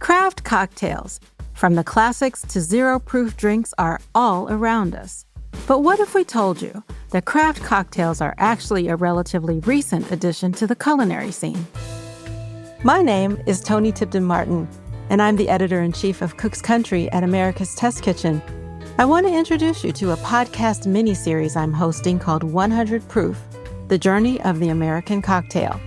Craft cocktails, from the classics to zero-proof drinks, are all around us. But what if we told you that craft cocktails are actually a relatively recent addition to the culinary scene? My name is Toni Tipton-Martin, and I'm the editor-in-chief of Cook's Country at America's Test Kitchen. I want to introduce you to a podcast mini-series I'm hosting called 100 Proof, The Journey of the American Cocktail.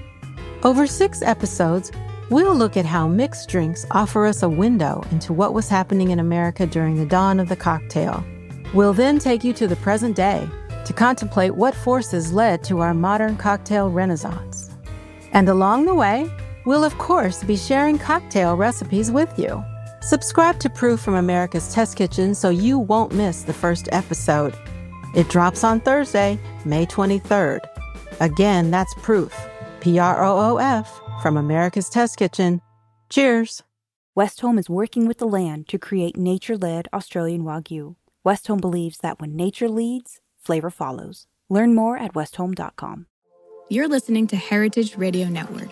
Over 6 episodes, we'll look at how mixed drinks offer us a window into what was happening in America during the dawn of the cocktail. We'll then take you to the present day to contemplate what forces led to our modern cocktail renaissance. And along the way, we'll of course be sharing cocktail recipes with you. Subscribe to Proof from America's Test Kitchen so you won't miss the first episode. It drops on Thursday, May 23rd. Again, that's Proof, Proof, from America's Test Kitchen. Cheers. Westholme is working with the land to create nature-led Australian Wagyu. Westholme believes that when nature leads, flavor follows. Learn more at westholme.com. You're listening to Heritage Radio Network.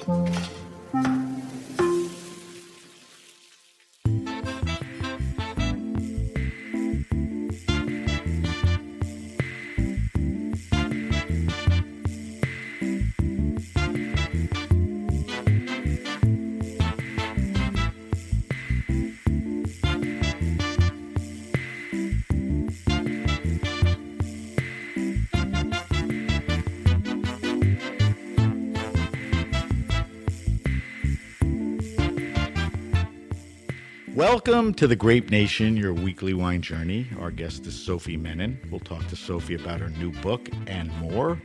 Welcome to the Grape Nation, your weekly wine journey. Our guest is Sophie Menin. We'll talk to Sophie about her new book and more.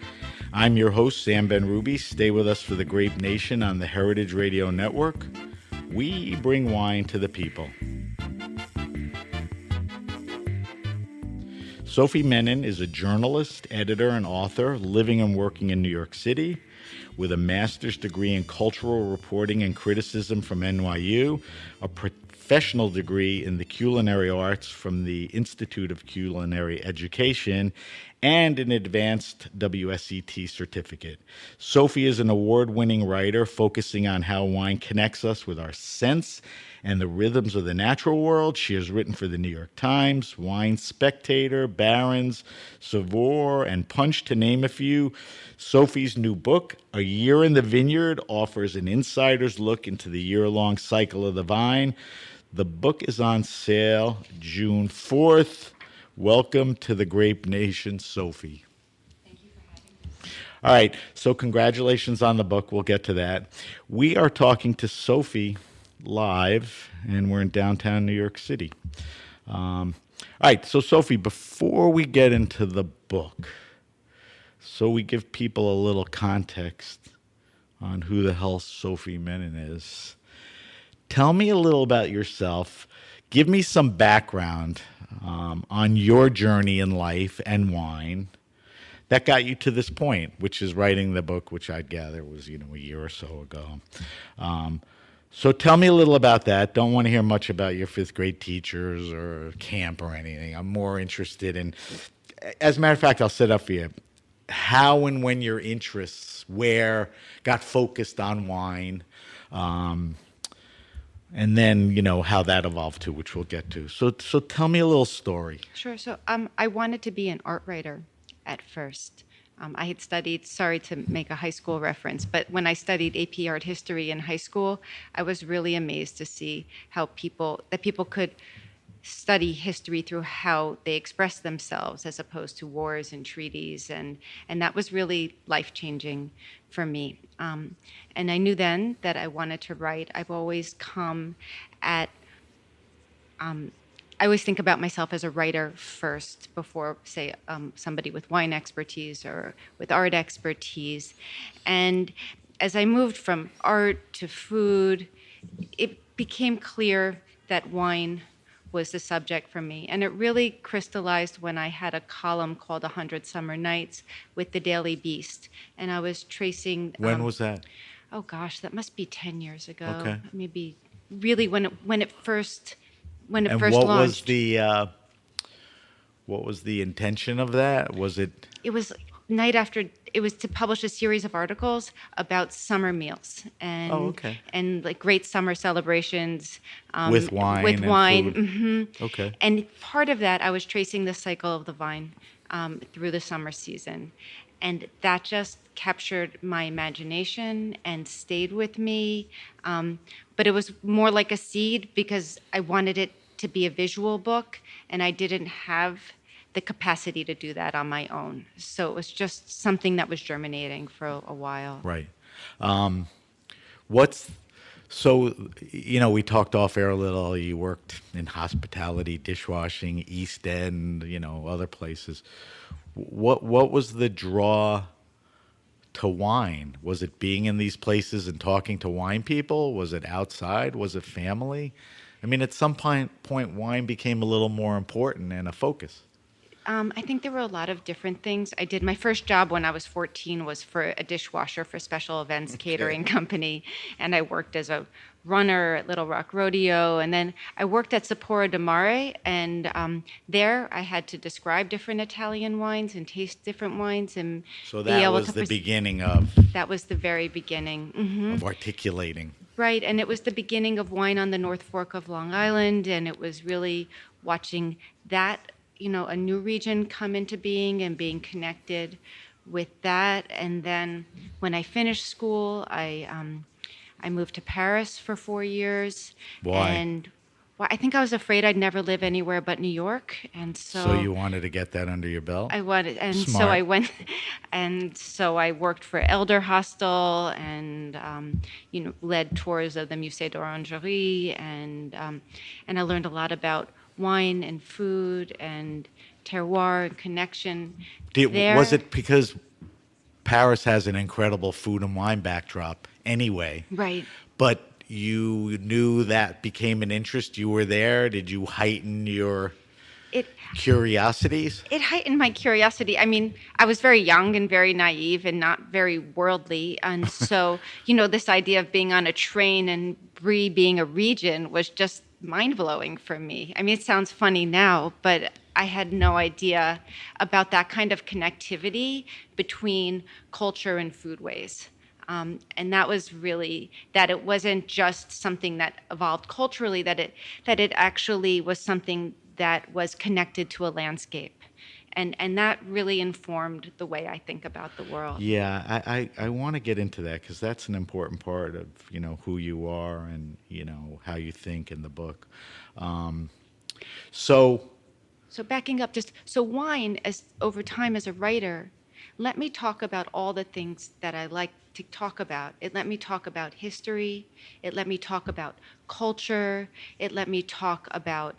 I'm your host, Sam Ben-Ruby. Stay with us for the Grape Nation on the Heritage Radio Network. We bring wine to the people. Sophie Menin is a journalist, editor, and author living and working in New York City with a master's degree in cultural reporting and criticism from NYU, a professional degree in the culinary arts from the Institute of Culinary Education, and an advanced WSET certificate. Sophie is an award-winning writer focusing on how wine connects us with our sense and the rhythms of the natural world. She has written for the New York Times, Wine Spectator, Barron's, Saveur, and Punch, to name a few. Sophie's new book, A Year in the Vineyard, offers an insider's look into the year-long cycle of the vine. The book is on sale June 4th. Welcome to the Grape Nation, Sophie. Thank you for having me. All right, so congratulations on the book. We'll get to that. We are talking to Sophie live, and we're in downtown New York City. All right, so Sophie, before we get into the book, so we give people a little context on who the hell Sophie Menin is, tell me a little about yourself. Give me some background on your journey in life and wine that got you to this point, which is writing the book, which I'd gather was, a year or so ago. So tell me a little about that. Don't want to hear much about your fifth grade teachers or camp or anything. I'm more interested in, as a matter of fact, I'll set up for you, how and when your interests got focused on wine, and then, how that evolved to, which we'll get to. So tell me a little story. Sure. So I wanted to be an art writer at first. I had studied, sorry to make a high school reference, but when I studied AP art history in high school, I was really amazed to see how people could study history through how they express themselves as opposed to wars and treaties, and that was really life-changing for me. And I knew then that I wanted to write. I've always I always think about myself as a writer first before, say, somebody with wine expertise or with art expertise. And as I moved from art to food, it became clear that wine was the subject for me. And it really crystallized when I had a column called 100 Summer Nights with the Daily Beast. And I was tracing... When was that? Oh, gosh, that must be 10 years ago. Okay. Maybe really when it first launched. And what was the intention of that? Was it... It was night after, it was to publish a series of articles about summer meals and Oh, okay. and like great summer celebrations With wine with and wine. food. Hmm. Okay. And part of that, I was tracing the cycle of the vine through the summer season, and that just captured my imagination and stayed with me. But it was more like a seed because I wanted it to be a visual book, and I didn't have the capacity to do that on my own. So it was just something that was germinating for a while. Right. What's so, we talked off air a little. You worked in hospitality, dishwashing, East End, other places. What was the draw to wine? Was it being in these places and talking to wine people? Was it outside? Was it family? I mean, at some point, wine became a little more important and a focus. I think there were a lot of different things. I did my first job when I was 14 was for a dishwasher for special events catering company, and I worked as a runner at Little Rock Rodeo, and then I worked at Sapporo de Mare, and there I had to describe different Italian wines and taste different wines and So be that able was to. the beginning of That was the very beginning. Hmm. articulating. Right, and it was the beginning of wine on the North Fork of Long Island, and it was really watching that, a new region come into being and being connected with that. And then when I finished school, I moved to Paris for 4 years, Why? and well, I think I was afraid I'd never live anywhere but New York, and So so you wanted to get that under your belt? I wanted, and so I Smart. went, and so I worked for Elder Hostel, and led tours of the Musée d'Orangerie, and I learned a lot about wine and food and terroir and connection Was there. it because Paris has an incredible food and wine backdrop anyway, Right. but you knew that became an interest? You were there. Did you heighten your It curiosities? it heightened my curiosity. I mean, I was very young and very naive and not very worldly. And so, this idea of being on a train and Brie being a region was just mind blowing for me. I mean, it sounds funny now, but I had no idea about that kind of connectivity between culture and foodways. And that was really that it wasn't just something that evolved culturally, that it actually was something that was connected to a landscape. And that really informed the way I think about the world. Yeah, I want to get into that because that's an important part of, who you are and, how you think in the book. Um, so, So backing up just so wine as over time as a writer, let me talk about all the things that I like to talk about. It let me talk about history, it let me talk about culture, it let me talk about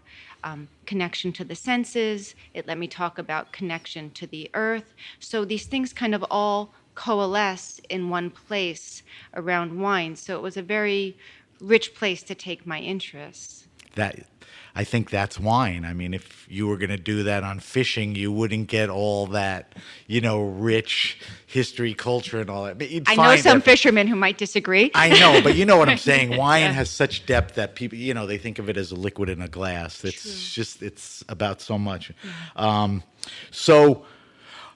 connection to the senses, it let me talk about connection to the earth. So these things kind of all coalesce in one place around wine. So it was a very rich place to take my interests. that I think that's wine. I mean, if you were going to do that on fishing, you wouldn't get all that, rich history, culture, and all that. But you'd I know find some that. fishermen who might disagree. I know, but you know what I'm saying. Wine Yeah. has such depth that people, they think of it as a liquid in a glass. True. It's about so much. So,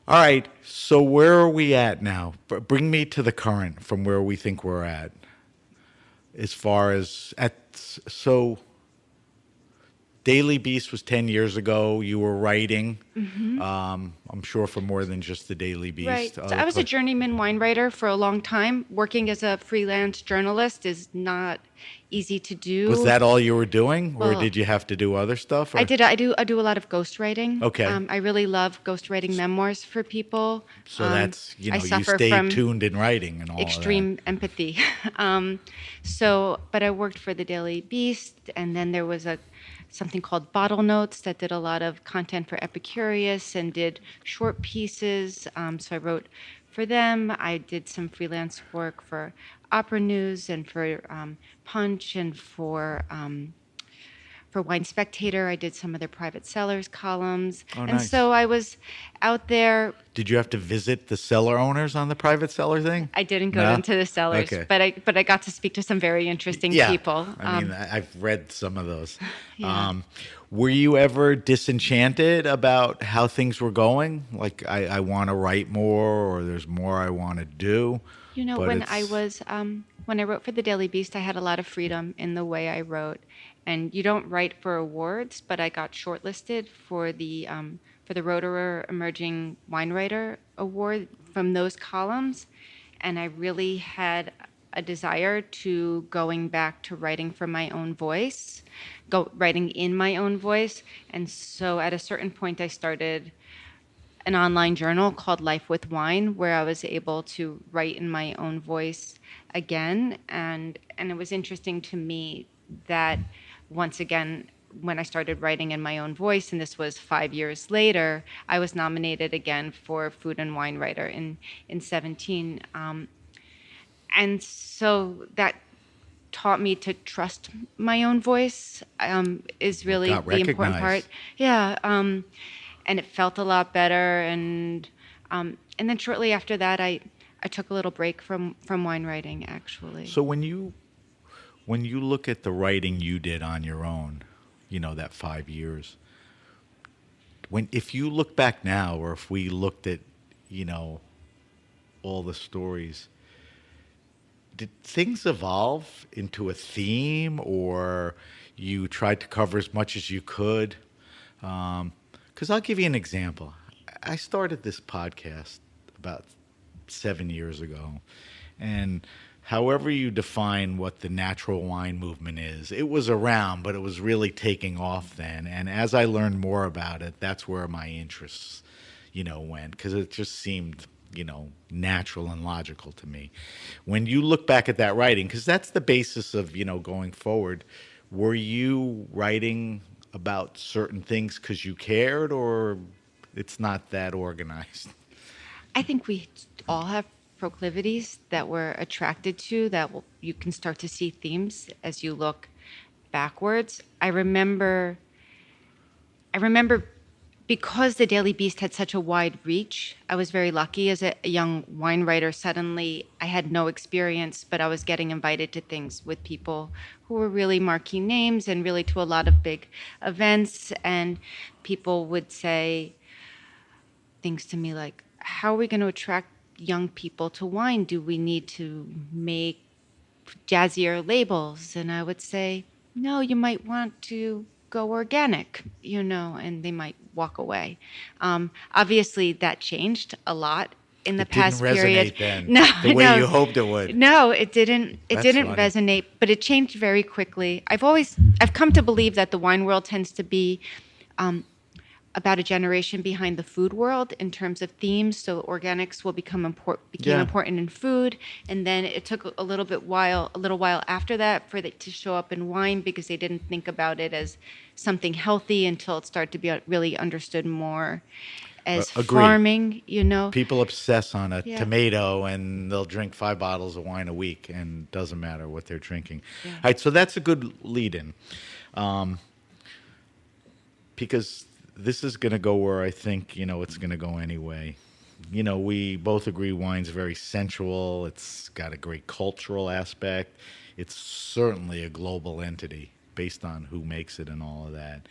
all right. So where are we at now? Bring me to the current from where we think we're at, as far as so. Daily Beast was 10 years ago. You were writing, I'm sure, for more than just the Daily Beast. Right. So I was a journeyman wine writer for a long time. Working as a freelance journalist is not easy to do. Was that all you were doing, or Well, did you have to do other stuff? Or? I did. I do a lot of ghostwriting. Okay. I really love ghostwriting memoirs for people. So that's, I you suffer stayed from tuned in writing and all extreme empathy. But I worked for the Daily Beast, and then there was something called Bottle Notes that did a lot of content for Epicurious and did short pieces. So I wrote for them. I did some freelance work for Opera News and for Punch and for for Wine Spectator. I did some of their private sellers columns. Oh, And nice. so I was out there. Did you have to visit the cellar owners on the private seller thing? I didn't go No? into the cellars, Okay. but I got to speak to some very interesting Yeah. people. I mean, I've read some of those. Yeah. Were you ever disenchanted about how things were going? Like, I want to write more, or there's more I want to do. You know, but when it's- when I wrote for the Daily Beast, I had a lot of freedom in the way I wrote. And you don't write for awards, but I got shortlisted for the Roederer Emerging Wine Writer Award from those columns, and I really had a desire to going back to writing for my own voice, writing in my own voice. And so at a certain point, I started an online journal called Life with Wine, where I was able to write in my own voice again. And it was interesting to me that once again, when I started writing in my own voice, and this was 5 years later, I was nominated again for Food and Wine Writer in 17. And so that taught me to trust my own voice, is really got the important recognized. part. Yeah. And it felt a lot better. And then shortly after that, I took a little break from wine writing, actually. So when you look at the writing you did on your own, that 5 years, if you look back now, or if we looked at, all the stories, did things evolve into a theme, or you tried to cover as much as you could? Because I'll give you an example. I started this podcast about 7 years ago, and however you define what the natural wine movement is, it was around, but it was really taking off then. And as I learned more about it, that's where my interests, went, because it just seemed, natural and logical to me. When you look back at that writing, because that's the basis of, going forward, were you writing about certain things because you cared, or it's not that organized? I think we all have proclivities that we're attracted to you can start to see themes as you look backwards. I remember because the Daily Beast had such a wide reach, I was very lucky as a young wine writer. Suddenly, I had no experience, but I was getting invited to things with people who were really marquee names and really to a lot of big events. And people would say things to me like, how are we going to attract young people to wine? Do we need to make jazzier labels? And I would say, no, you might want to go organic, and they might walk away. Obviously, that changed a lot in the past didn't period. resonate then No, the way no. you hoped it would. No, it didn't. It That's didn't funny. resonate, but it changed very quickly. I've come to believe that the wine world tends to be about a generation behind the food world in terms of themes. So organics will became important in food, and then it took a little while after that for it to show up in wine, because they didn't think about it as something healthy until it started to be really understood more as Agreed. farming. People obsess on a Yeah. tomato, and they'll drink 5 bottles of wine a week, and it doesn't matter what they're drinking. Yeah. All right, so that's a good lead-in. Because this is going to go where I think, it's going to go anyway. We both agree wine's very sensual. It's got a great cultural aspect. It's certainly a global entity based on who makes it and all of that.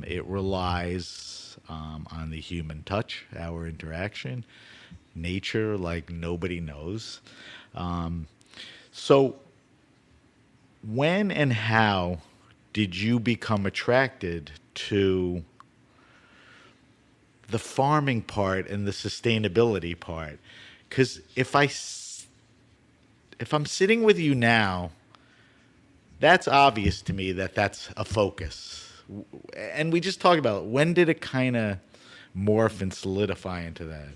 It relies on the human touch, our interaction, nature like nobody knows. So when and how did you become attracted to the farming part and the sustainability part? Because if I'm sitting with you now, that's obvious to me that that's a focus. And we just talked about it. When did it kind of morph and solidify into that?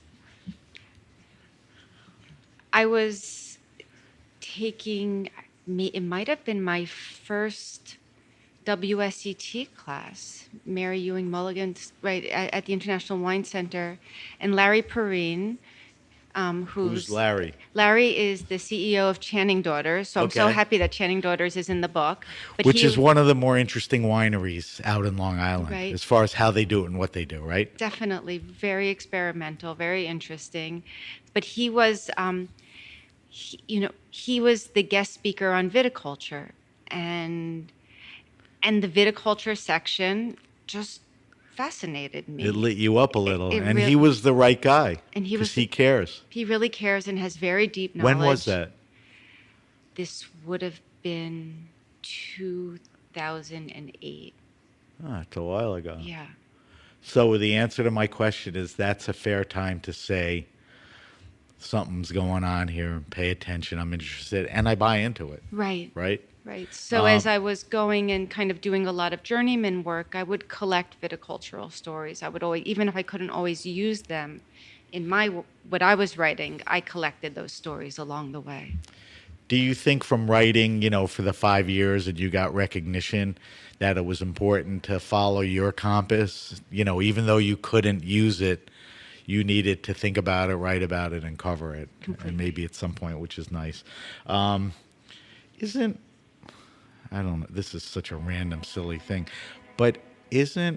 I was taking, it might have been my first WSET class, Mary Ewing Mulligan's, right, at the International Wine Center. And Larry Perrine Who's Larry? Larry is the CEO of Channing Daughters. So I'm so Okay. happy that Channing Daughters is in the book. But Which is one of the more interesting wineries out in Long Island, Right. as far as how they do it and what they do, right? Definitely very experimental, very interesting. But he was, he was the guest speaker on viticulture, and the viticulture section just fascinated me. It lit you up a little, It and real- he was the right guy, And he because was he cares. He really cares and has very deep knowledge. When was that? This would have been 2008. Oh, it's a while ago. Yeah. So the answer to my question is that's a fair time to say something's going on here. Pay attention. I'm interested, and I buy into it. Right. Right. Right. So as I was going and kind of doing a lot of journeyman work, I would collect viticultural stories. I would always, even if I couldn't always use them in what I was writing, I collected those stories along the way. Do you think from writing, for the 5 years that you got recognition, that it was important to follow your compass? Even though you couldn't use it, you needed to think about it, write about it, and cover it. Completely. And maybe at some point, which is nice. I don't know, this is such a random, silly thing, but I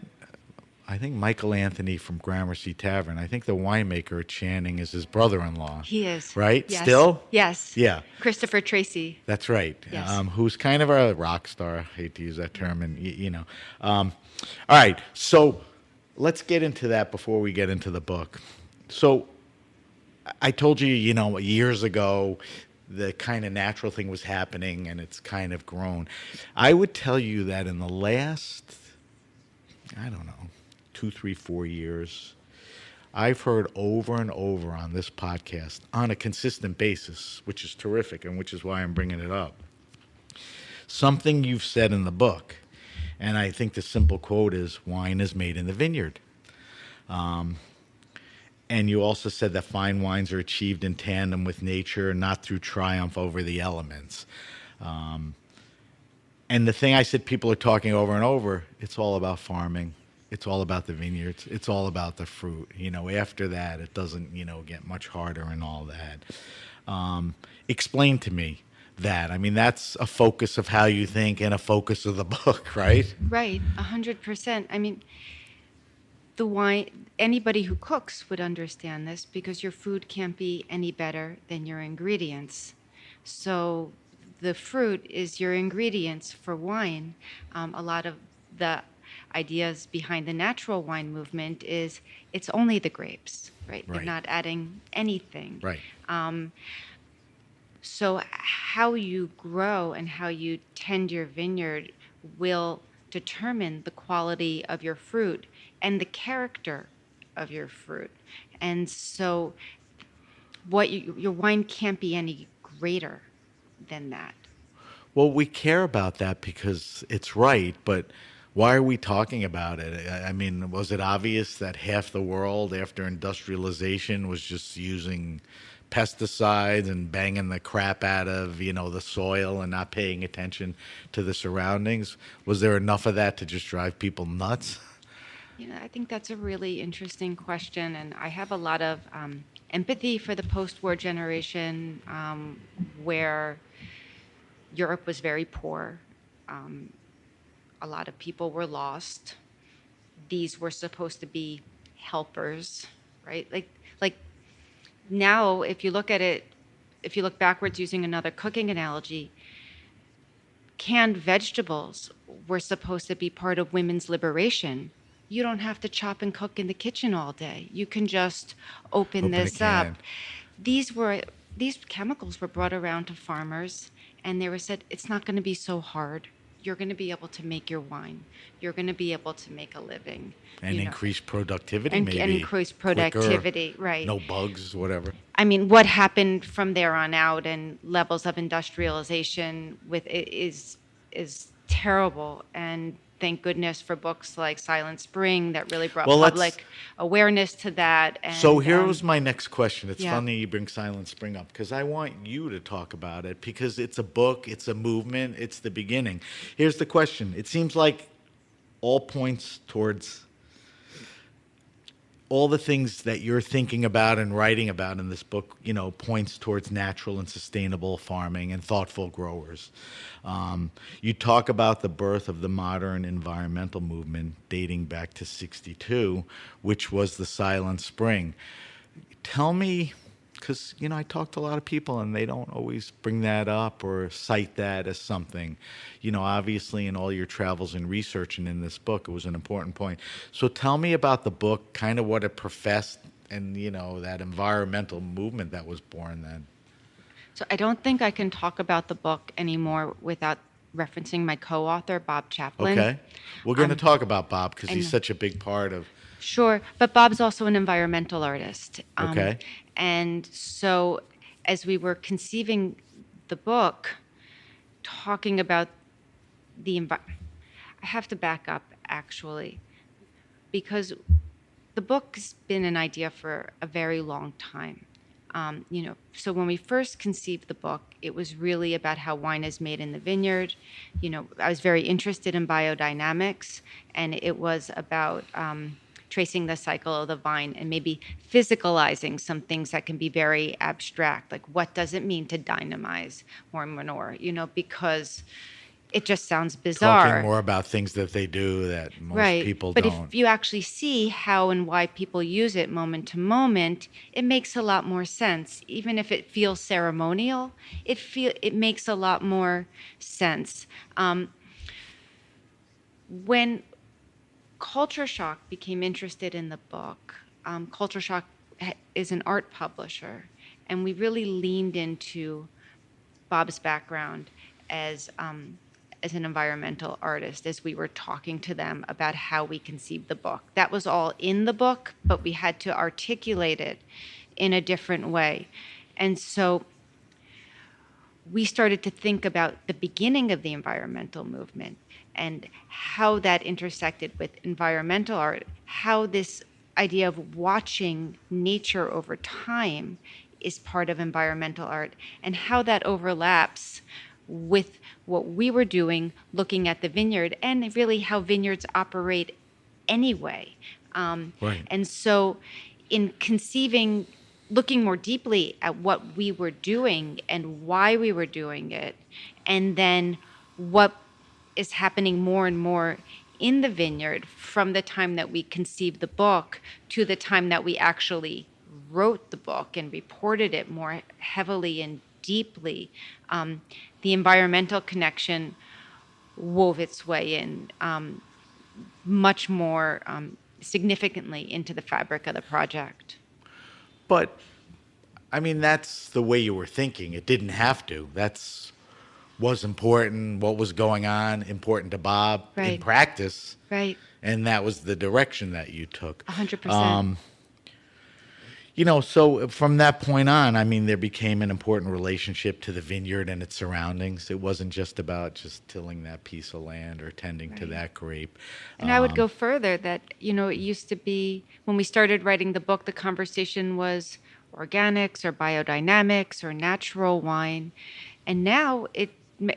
think Michael Anthony from Gramercy Tavern, I think the winemaker at Channing is his brother-in-law. He is. Right? Yes. Still? Yes. Yeah. Christopher Tracy. That's right. Yes. Who's kind of a rock star. I hate to use that term. And, all right. So let's get into that before we get into the book. So I told you, years ago, the kind of natural thing was happening, and it's kind of grown. I would tell you that in the last, 2, 3, 4 years, I've heard over and over on this podcast on a consistent basis, which is terrific, and which is why I'm bringing it up, something you've said in the book. And I think the simple quote is, wine is made in the vineyard. And you also said that fine wines are achieved in tandem with nature, not through triumph over the elements. And the thing I said people are talking over and over, it's all about farming. It's all about the vineyards. It's all about the fruit. After that, it doesn't, get much harder and all that. Explain to me that. I mean, that's a focus of how you think and a focus of the book, right? Right. 100%. I mean, the wine, anybody who cooks would understand this, because your food can't be any better than your ingredients. So the fruit is your ingredients for wine. A lot of the ideas behind the natural wine movement is it's only the grapes, right? They're not adding anything. Right. So how you grow and how you tend your vineyard will determine the quality of your fruit and the character of your fruit. And so your wine can't be any greater than that. Well, we care about that because it's right, but why are we talking about it? I mean, was it obvious that half the world after industrialization was just using pesticides and banging the crap out of, the soil and not paying attention to the surroundings? Was there enough of that to just drive people nuts? I think that's a really interesting question, and I have a lot of empathy for the post-war generation, where Europe was very poor. A lot of people were lost. These were supposed to be helpers, right? Like now, if you look at it, if you look backwards using another cooking analogy, canned vegetables were supposed to be part of women's liberation. You don't have to chop and cook in the kitchen all day. You can just open this up. These chemicals were brought around to farmers, and they were said, it's not going to be so hard. You're going to be able to make your wine. You're going to be able to make a living. And increase productivity, and maybe. And increase productivity, quicker, right. No bugs, whatever. I mean, what happened from there on out and levels of industrialization with it is terrible. And thank goodness for books like Silent Spring that really brought public awareness to that. And, so here was my next question. It's yeah. funny you bring Silent Spring up, because I want you to talk about it, because it's a book, it's a movement, it's the beginning. Here's the question. It seems like all points towards all the things that you're thinking about and writing about in this book, points towards natural and sustainable farming and thoughtful growers. You talk about the birth of the modern environmental movement dating back to '62, which was the Silent Spring. Tell me, because I talk to a lot of people and they don't always bring that up or cite that as something. Obviously in all your travels and research and in this book, it was an important point. So tell me about the book, kind of what it professed, and that environmental movement that was born then. So I don't think I can talk about the book anymore without referencing my co-author, Bob Chaplin. Okay, we're going to talk about Bob because he's know. such a big part of. Sure, but Bob's also an environmental artist. Okay. And so as we were conceiving the book, talking about the environment, I have to back up actually, because the book's been an idea for a very long time. So when we first conceived the book, it was really about how wine is made in the vineyard. I was very interested in biodynamics, and it was about tracing the cycle of the vine and maybe physicalizing some things that can be very abstract, like what does it mean to dynamize more manure, because it just sounds bizarre. Talking more about things that they do that most Right. people But don't. if you actually see how and why people use it moment to moment, it makes a lot more sense. Even if it feels ceremonial, it makes a lot more sense. When Culture Shock became interested in the book, Culture Shock is an art publisher, and we really leaned into Bob's background as an environmental artist as we were talking to them about how we conceived the book. That was all in the book, but we had to articulate it in a different way. And so we started to think about the beginning of the environmental movement and how that intersected with environmental art, how this idea of watching nature over time is part of environmental art, and how that overlaps with what we were doing looking at the vineyard and really how vineyards operate anyway. Right. And so in conceiving, looking more deeply at what we were doing and why we were doing it, and then what is happening more and more in the vineyard from the time that we conceived the book to the time that we actually wrote the book and reported it more heavily and deeply, the environmental connection wove its way in much more significantly into the fabric of the project. But I mean, that's the way you were thinking. It didn't have to. That's was important. What was going on important to Bob in Right. practice, Right. and that was the direction that you took. 100%. So from that point on, I mean, there became an important relationship to the vineyard and its surroundings. It wasn't just about just tilling that piece of land or tending to Right. that grape. And I would go further that, it used to be when we started writing the book, the conversation was organics or biodynamics or natural wine. And now it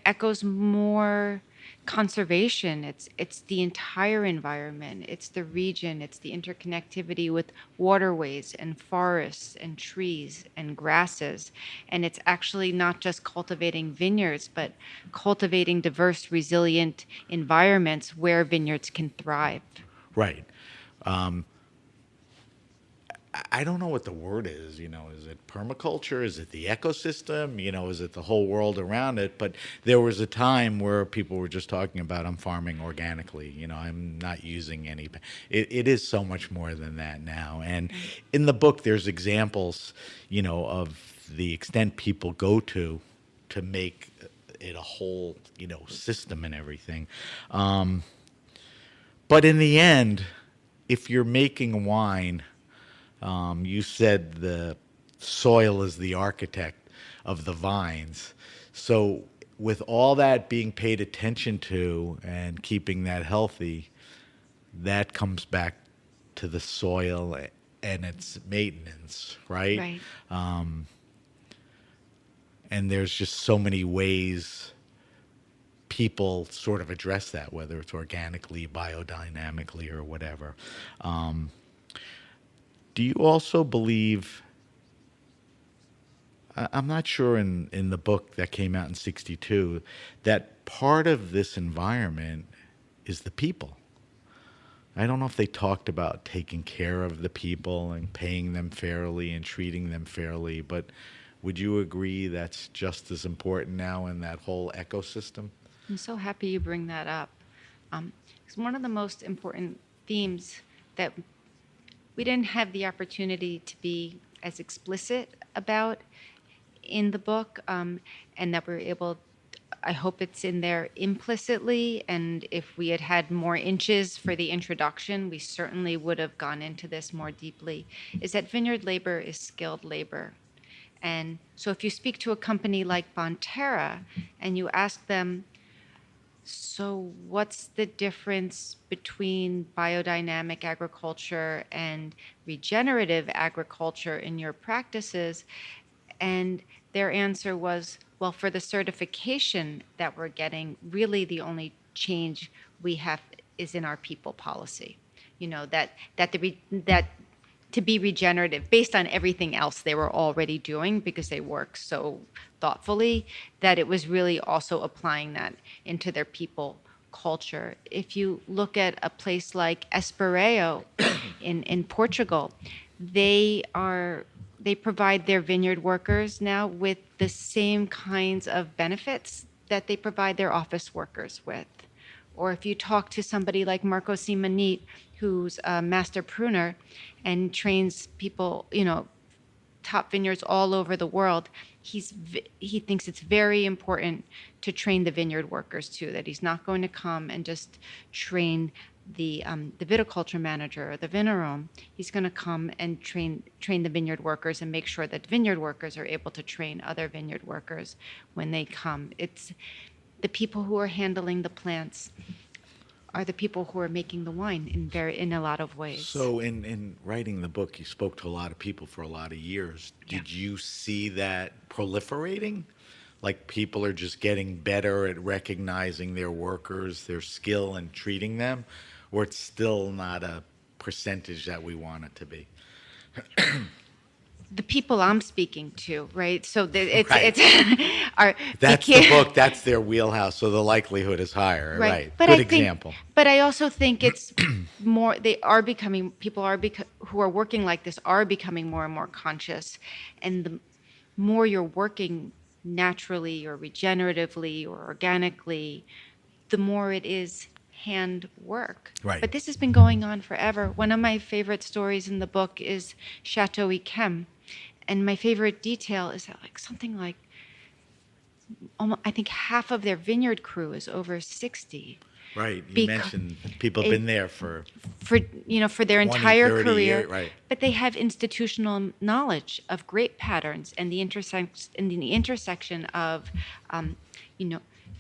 echoes more conservation. It's the entire environment. It's the region. It's the interconnectivity with waterways and forests and trees and grasses. And it's actually not just cultivating vineyards, but cultivating diverse, resilient environments where vineyards can thrive. Right. I don't know what the word is. Is it permaculture? Is it the ecosystem? Is it the whole world around it? But there was a time where people were just talking about, I'm farming organically. I'm not using any. It is so much more than that now. And in the book, there's examples, of the extent people go to make it a whole, system and everything. But in the end, if you're making wine, you said the soil is the architect of the vines. So with all that being paid attention to and keeping that healthy, that comes back to the soil and its maintenance, right? Right. And there's just so many ways people sort of address that, whether it's organically, biodynamically, or whatever. Do you also believe, I'm not sure in the book that came out in 62, that part of this environment is the people? I don't know if they talked about taking care of the people and paying them fairly and treating them fairly, but would you agree that's just as important now in that whole ecosystem? I'm so happy you bring that up. It's one of the most important themes that we didn't have the opportunity to be as explicit about in the book, and that we're able. I hope it's in there implicitly, and if we had had more inches for the introduction, we certainly would have gone into this more deeply, is that vineyard labor is skilled labor. And so if you speak to a company like Bonterra and you ask them, so what's the difference between biodynamic agriculture and regenerative agriculture in your practices? And their answer was, well, for the certification that we're getting, really the only change we have is in our people policy. You know, that to be regenerative based on everything else they were already doing because they work so thoughtfully, that it was really also applying that into their people culture. If you look at a place like Esparrejo in Portugal, they provide their vineyard workers now with the same kinds of benefits that they provide their office workers with. Or if you talk to somebody like Sophie Menin, who's a master pruner and trains people, you know, top vineyards all over the world, he thinks it's very important to train the vineyard workers too, that he's not going to come and just train the viticulture manager or the vigneron. He's going to come and train the vineyard workers and make sure that vineyard workers are able to train other vineyard workers when they come. It's the people who are handling the plants are the people who are making the wine in a lot of ways. So in writing the book, you spoke to a lot of people for a lot of years. Did you see that proliferating? Like people are just getting better at recognizing their workers, their skill, and treating them? Or it's still not a percentage that we want it to be? The people I'm speaking to, right? So it's Right. are That's the book. That's their wheelhouse. So the likelihood is higher. Right. But Good I think, example. but I also think it's more. They are becoming people are who are working like this are becoming more and more conscious, and the more you're working naturally or regeneratively or organically, the more it is hand work. Right. But this has been going on forever. One of my favorite stories in the book is Chateau Yquem. And my favorite detail is that something like almost, I think half of their vineyard crew is over 60. Right. You mentioned people have been there for for their 20, entire 30 career, years, right. But they have institutional knowledge of grape patterns and the intersection of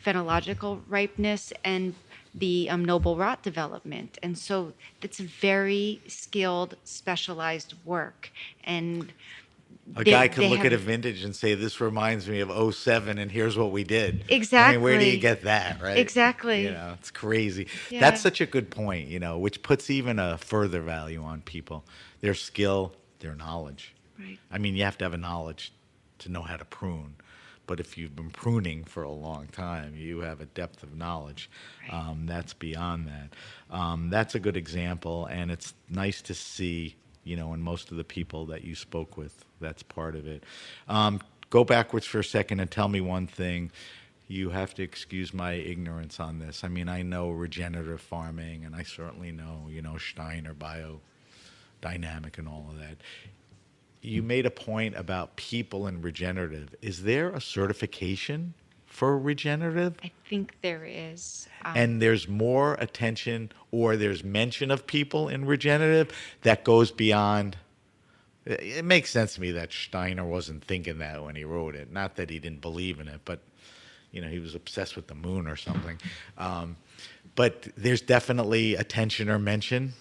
phenological ripeness and the noble rot development. And so it's very skilled, specialized work. And a guy could look at a vintage and say, this reminds me of '07, and here's what we did. Exactly. I mean, where do you get that, right? Exactly. It's crazy. Yeah. That's such a good point, which puts even a further value on people. Their skill, their knowledge. Right. I mean, you have to have a knowledge to know how to prune. But if you've been pruning for a long time, you have a depth of knowledge. Right. That's beyond that. That's a good example, and it's nice to see, in most of the people that you spoke with, that's part of it. Go backwards for a second and tell me one thing. You have to excuse my ignorance on this. I mean, I know regenerative farming, and I certainly know, Steiner biodynamic and all of that. You made a point about people and regenerative. Is there a certification for regenerative? I think there is. And there's more attention or there's mention of people in regenerative that goes beyond. It makes sense to me that Steiner wasn't thinking that when he wrote it. Not that he didn't believe in it, but he was obsessed with the moon or something. But there's definitely attention or mention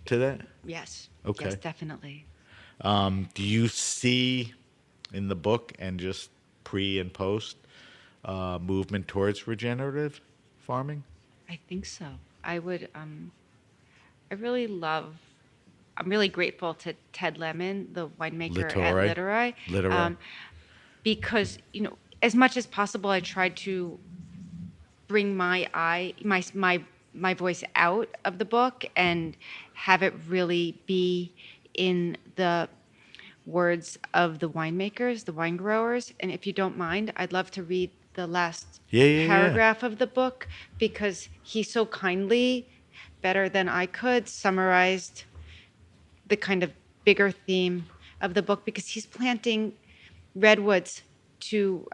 to that? Yes. Okay. Yes, definitely. Do you see in the book and just pre and post movement towards regenerative farming? I think so. I would. I really love I'm really grateful to Ted Lemon, the winemaker at Littori. Literoy, Littori. because as much as possible, I tried to bring my voice out of the book and have it really be in the words of the winemakers, the wine growers. And if you don't mind, I'd love to read the last Yeah. paragraph of the book, because he so kindly, better than I could, summarized the kind of bigger theme of the book, because he's planting redwoods to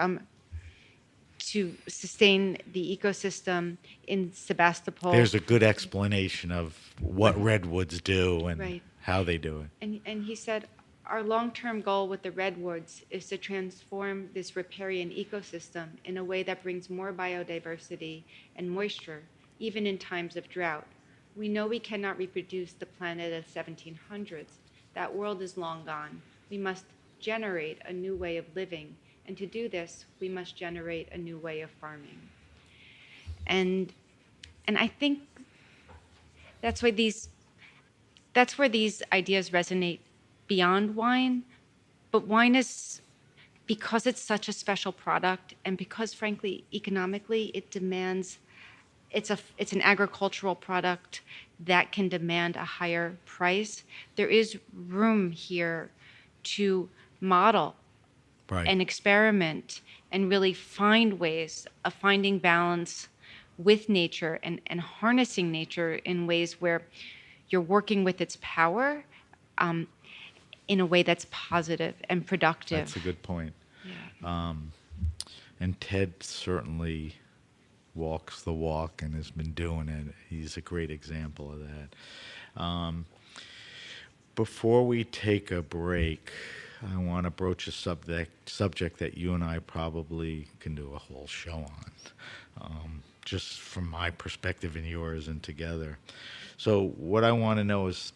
sustain the ecosystem in Sebastopol. There's a good explanation of what redwoods do and Right. how they do it. And he said, our long-term goal with the redwoods is to transform this riparian ecosystem in a way that brings more biodiversity and moisture, even in times of drought. We know we cannot reproduce the planet of the 1700s. That world is long gone. We must generate a new way of living, and to do this, we must generate a new way of farming. And I think that's why that's where these ideas resonate beyond wine. But wine is, because it's such a special product, and because frankly economically it demands, it's an agricultural product that can demand a higher price. There is room here to model Right. and experiment and really find ways of finding balance with nature and harnessing nature in ways where you're working with its power in a way that's positive and productive. That's a good point. Yeah. And Ted certainly walks the walk and has been doing it. He's a great example of that. Before we take a break, I want to broach a subject that you and I probably can do a whole show on, just from my perspective and yours and together. So what I want to know is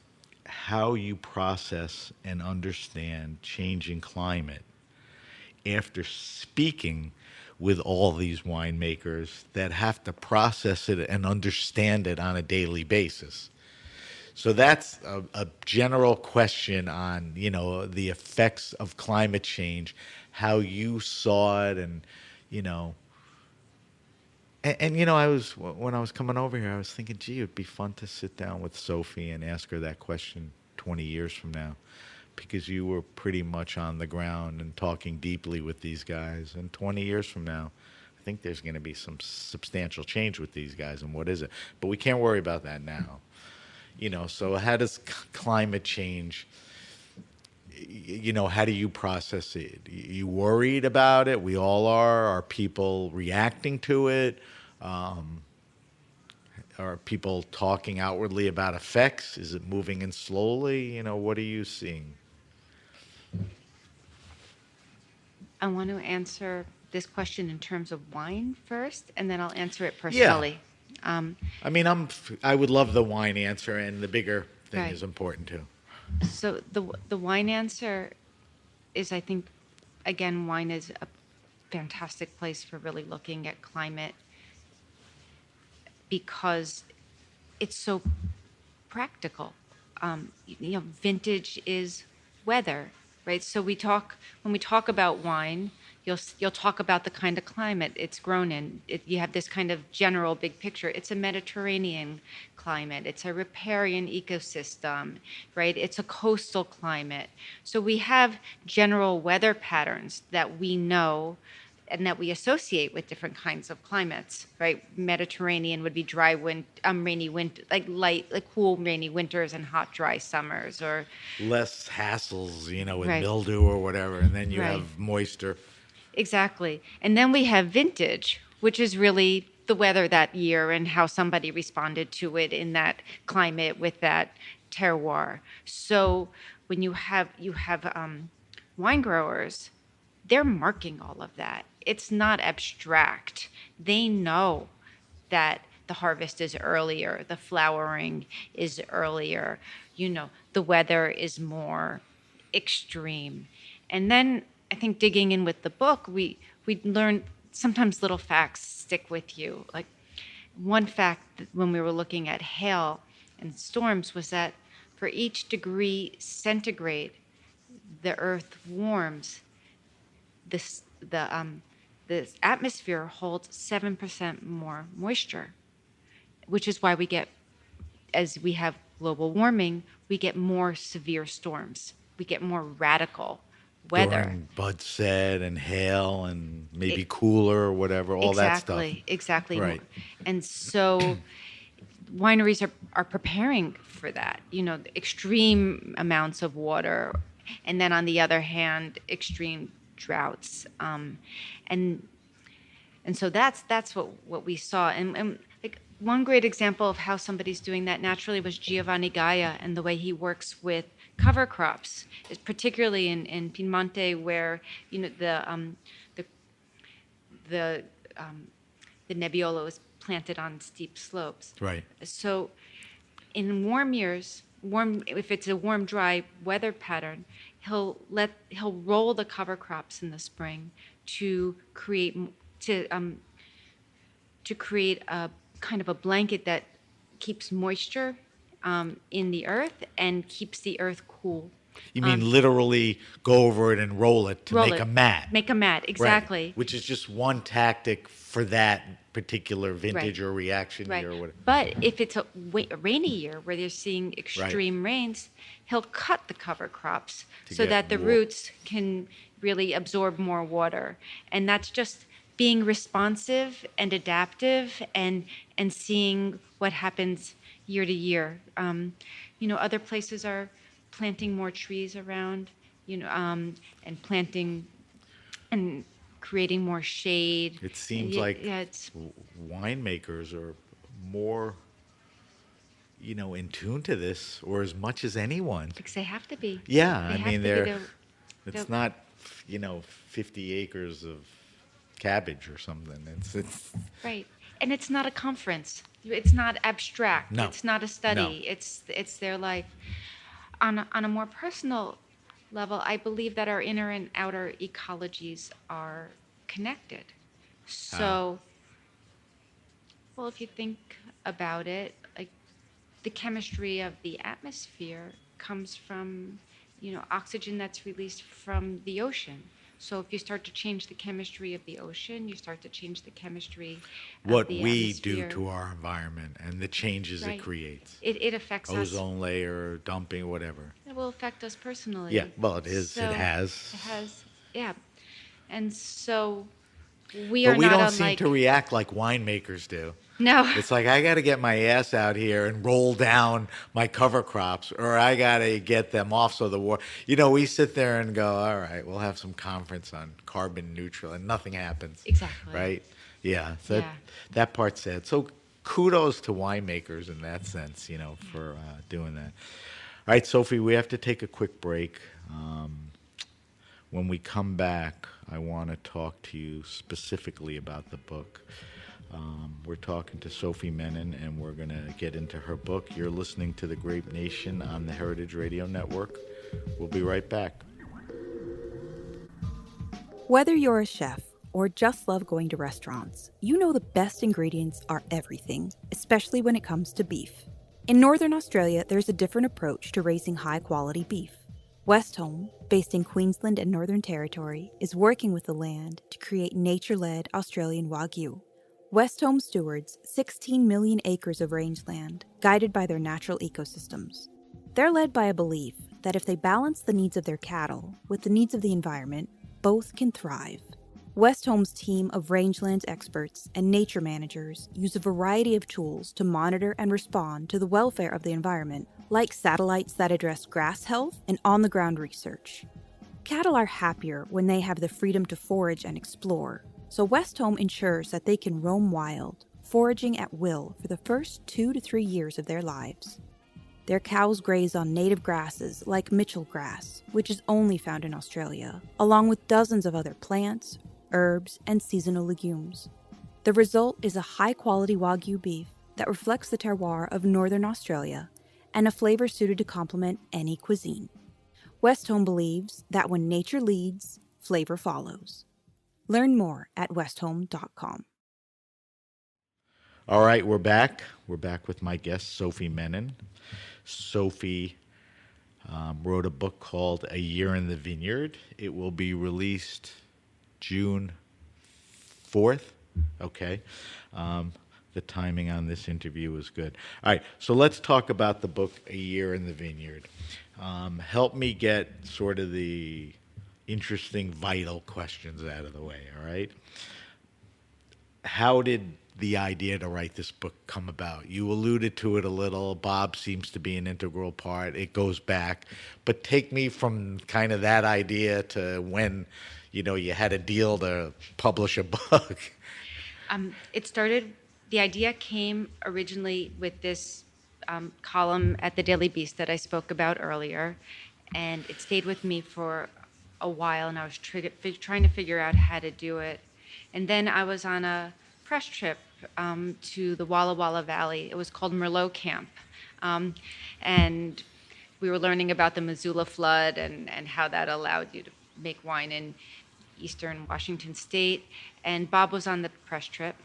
how you process and understand changing climate after speaking with all these winemakers that have to process it and understand it on a daily basis. So that's a general question on, the effects of climate change, how you saw it, and, you know, when I was coming over here, I was thinking, gee, it'd be fun to sit down with Sophie and ask her that question 20 years from now, because you were pretty much on the ground and talking deeply with these guys. And 20 years from now, I think there's going to be some substantial change with these guys. And what is it? But we can't worry about that now. So how does climate change, how do you process it? You worried about it? We all are. Are people reacting to it? Are people talking outwardly about effects? Is it moving in slowly? What are you seeing? I want to answer this question in terms of wine first, and then I'll answer it personally. I would love the wine answer, and the bigger thing Right. is important too. So the wine answer is, I think, again, wine is a fantastic place for really looking at climate, because it's so practical. Vintage is weather, right? So when we talk about wine, you'll talk about the kind of climate it's grown in. You have this kind of general big picture. It's a Mediterranean climate. It's a riparian ecosystem, right? It's a coastal climate. So we have general weather patterns that we know and that we associate with different kinds of climates, right? Mediterranean would be dry rainy winter, like cool rainy winters and hot dry summers, or Less hassles, with Right. mildew or whatever, and then you Right. have moisture. Exactly. And then we have vintage, which is really the weather that year and how somebody responded to it in that climate with that terroir. So when you have wine growers, they're marking all of that. It's not abstract. They know that the harvest is earlier, the flowering is earlier, the weather is more extreme. And then I think digging in with the book, we learn sometimes little facts stick with you. Like one fact that when we were looking at hail and storms was that For each degree centigrade, the Earth warms. This, the atmosphere holds 7% more moisture, which is why we get, as we have global warming, we get more severe storms. We get more radical weather. During bud set and hail and maybe It- cooler or whatever, all that stuff. Exactly. Right. And so wineries are preparing for that, the extreme amounts of water, and then on the other hand, extreme droughts. And so that's what we saw. And like one great example of how somebody's doing that naturally was Giovanni Gaia and the way he works with cover crops, particularly in Piemonte, where the the Nebbiolo is planted on steep slopes. Right. So in warm years, if it's a warm, dry weather pattern, he'll roll the cover crops in the spring to create a kind of a blanket that keeps moisture in the earth and keeps the earth cool. You mean literally go over it and roll it to Roll make it. a mat? Make a mat, Right. exactly. Which is just one tactic for that particular vintage Right. or reaction Right. year or whatever. But if it's a rainy year where they're seeing extreme rains, he'll cut the cover crops To so get that the more. roots can really absorb more water. And that's just being responsive and adaptive and seeing what happens year to year. Other places are planting more trees around, and planting and creating more shade. It seems Yeah, like yeah, it's winemakers are more, in tune to this, or as much as anyone. because they have to be. Yeah, They I have mean, to be. it's not, 50 acres of cabbage or something. It's Right. And it's not a conference. It's not abstract. No. It's not a study. No. It's their life. On a more personal level, I believe that our inner and outer ecologies are connected. So, well, if you think about it, like the chemistry of the atmosphere comes from, oxygen that's released from the ocean. So if you start to change the chemistry of the ocean, you start to change the chemistry of what the we atmosphere. do to our environment and the changes Right. it creates. It affects us. Ozone layer, dumping, whatever. It will affect us personally. Yeah, well, it is. So It has. It has, yeah. And so we But are we not don't seem unlike. to react like winemakers do. No. It's like, I got to get my ass out here and roll down my cover crops, or I got to get them off so the war. We sit there and go, all right, we'll have some conference on carbon neutral, and nothing happens. Exactly. Right? Yeah. So Yeah. that part's sad. So kudos to winemakers in that sense, for doing that. All right, Sophie, we have to take a quick break. When we come back, I want to talk to you specifically about the book. We're talking to Sophie Menin, and we're going to get into her book. You're listening to The Grape Nation on the Heritage Radio Network. We'll be right back. Whether you're a chef or just love going to restaurants, you know the best ingredients are everything, especially when it comes to beef. In Northern Australia, there's a different approach to raising high-quality beef. Westholme, based in Queensland and Northern Territory, is working with the land to create nature-led Australian Wagyu. Westholme stewards 16 million acres of rangeland, guided by their natural ecosystems. They're led by a belief that if they balance the needs of their cattle with the needs of the environment, both can thrive. Westholme's team of rangelands experts and nature managers use a variety of tools to monitor and respond to the welfare of the environment, like satellites that address grass health and on-the-ground research. Cattle are happier when they have the freedom to forage and explore, so Westholme ensures that they can roam wild, foraging at will for the first 2 to 3 years of their lives. Their cows graze on native grasses like Mitchell grass, which is only found in Australia, along with dozens of other plants, herbs, and seasonal legumes. The result is a high-quality Wagyu beef that reflects the terroir of Northern Australia and a flavor suited to complement any cuisine. Westholme believes that when nature leads, flavor follows. Learn more at westholme.com. All right, we're back. We're back with my guest, Sophie Menin. Sophie wrote a book called A Year in the Vineyard. It will be released June 4th. Okay. The timing on this interview was good. All right, so let's talk about the book A Year in the Vineyard. Help me get sort of the interesting, vital questions out of the way, all right? How did the idea to write this book come about? You alluded to it a little. Bob seems to be an integral part. It goes back. But take me from kind of that idea to when, you had a deal to publish a book. The idea came originally with this column at the Daily Beast that I spoke about earlier, and it stayed with me for a while, and I was trying to figure out how to do it. And then I was on a press trip to the Walla Walla Valley. It was called Merlot Camp. And we were learning about the Missoula flood and how that allowed you to make wine in eastern Washington State. And Bob was on the press trip.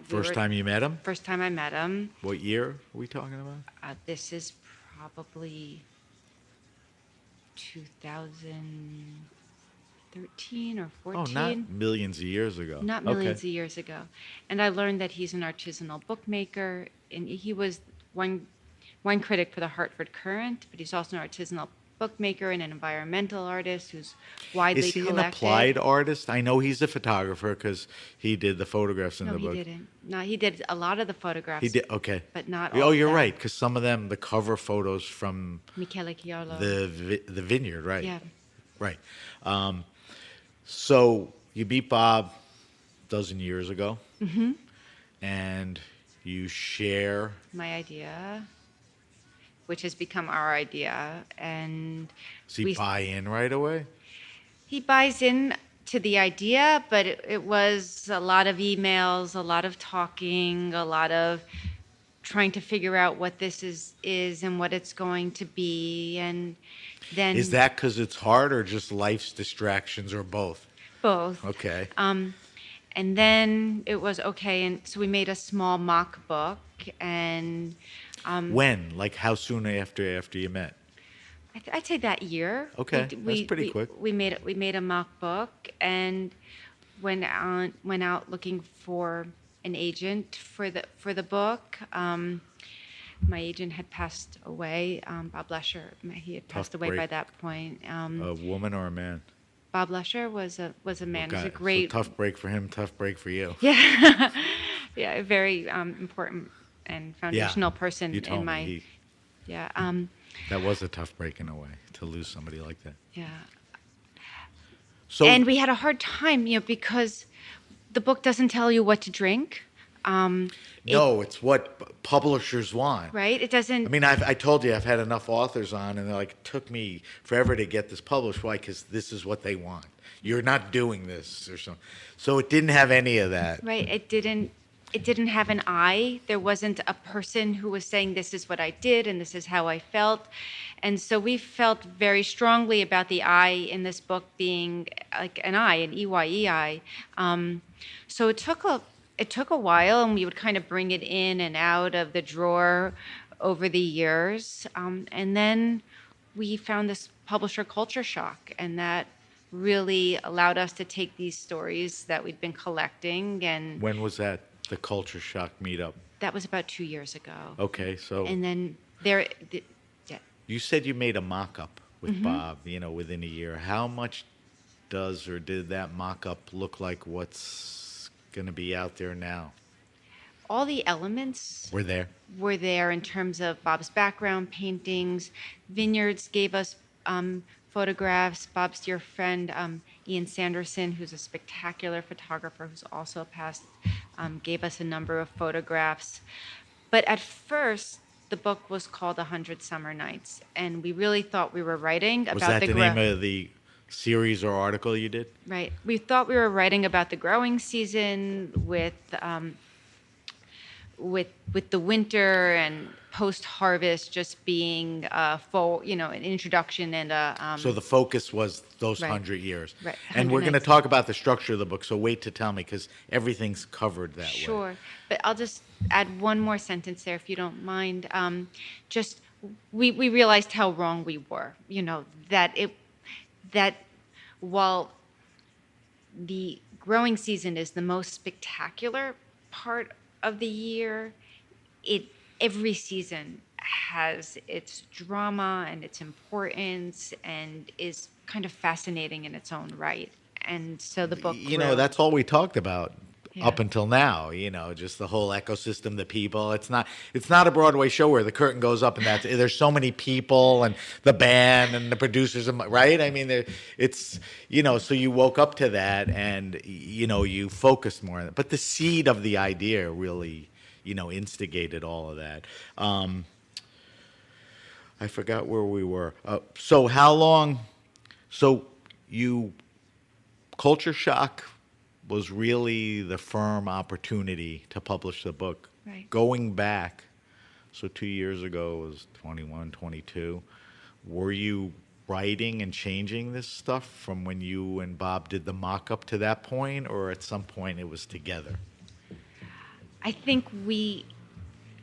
First time you met him? First time I met him. What year are we talking about? This is probably 2013 or 14. Oh, not millions of years ago. Not millions of years ago. And I learned that he's an artisanal bookmaker, and he was wine critic for the Hartford Courant, but he's also an artisanal bookmaker and an environmental artist who's widely collected. Is he an applied artist? I know he's a photographer because he did the photographs in the book. No, he didn't. No, he did a lot of the photographs. He did, okay. But not all Oh, of you're them. right, because some of them, the cover photos from Michele Chiarlo. the vineyard, right? Yeah. Right. So you beat Bob a dozen years ago, and you share My idea, which has become our idea, and Does he buy in right away? he buys in to the idea, but it was a lot of emails, a lot of talking, a lot of trying to figure out what this is and what it's going to be, and then Is that because it's hard, or just life's distractions, or both? both. Okay. And then it was okay, and so we made a small mock book, and When? Like how soon after you met? I'd say that year. Okay, that's pretty quick. We made a mock book and went out looking for an agent for the book. My agent had passed away. Bob Lesher, he had passed away by break. that point. A woman or a man? Bob Lesher was a man. He was Okay, a great, so tough break for him, tough break for you. yeah, yeah, a very important and foundational person You told in my me yeah. that was a tough break in a way to lose somebody like that. Yeah. So And we had a hard time, because the book doesn't tell you what to drink. no, it's what publishers want. Right? It doesn't. I mean, I told you I've had enough authors on, and they're like, it took me forever to get this published. Why? Because this is what they want. You're not doing this or something. So it didn't have any of that. Right. It didn't have an I. There wasn't a person who was saying, this is what I did and this is how I felt. And so we felt very strongly about the I in this book being like an I, an EYEI. So it took a while, and we would kind of bring it in and out of the drawer over the years. And then we found this publisher culture shock, and that really allowed us to take these stories that we'd been collecting. And When was that, the culture shock meetup? that was about 2 years ago. Okay, so And then you said you made a mock-up with Bob, within a year. How much did that mock-up look like what's going to be out there now? all the elements We're there. were there in terms of Bob's background, paintings. Vineyards gave us photographs. Bob's dear friend, Ian Sanderson, who's a spectacular photographer who's also passed, gave us a number of photographs. But at first, the book was called 100 Summer Nights, and we really thought we were writing about Was that the name of the series or article you did? Right. We thought we were writing about the growing season with the winter and post-harvest just being an introduction and a. So the focus was those Right. 100 years. Right, And 100 we're going to nights. talk about the structure of the book, so wait to tell me, because everything's covered that way. Sure, but I'll just add one more sentence there, if you don't mind. Just we realized how wrong we were. That while the growing season is the most spectacular part of the year, it every season has its drama and its importance and is kind of fascinating in its own right. And so the book grew. That's all we talked about Yeah. up until now. Just the whole ecosystem, the people. It's not a Broadway show where the curtain goes up and there's so many people and the band and the producers, right? I mean, it's so you woke up to that and you focused more on it. But the seed of the idea really instigated all of that. I forgot where we were. So how long? So you Culture Shock was really the firm opportunity to publish the book. Right. Going back, so 2 years ago was 21, 22. Were you writing and changing this stuff from when you and Bob did the mock-up to that point, or at some point it was together? I think we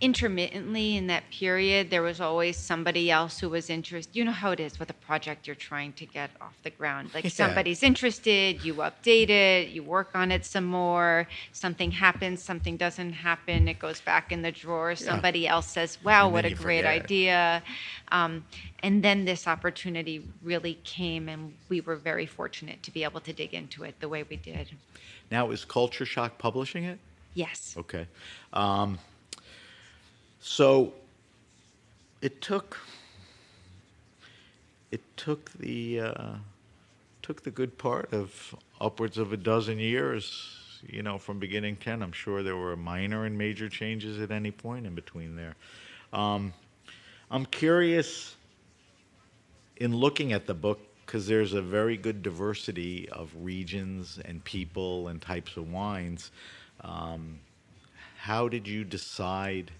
intermittently in that period, there was always somebody else who was interested. You know how it is with a project you're trying to get off the ground. Like somebody's interested, you update it, you work on it some more, something happens, something doesn't happen, it goes back in the drawer. Somebody else says, wow, And what then a you great forget. idea. And then this opportunity really came, and we were very fortunate to be able to dig into it the way we did. Now, is Culture Shock publishing it? Yes. Okay. So it took the good part of upwards of a dozen years, from beginning to end. I'm sure there were minor and major changes at any point in between there. I'm curious in looking at the book, because there's a very good diversity of regions and people and types of wines. How did you decide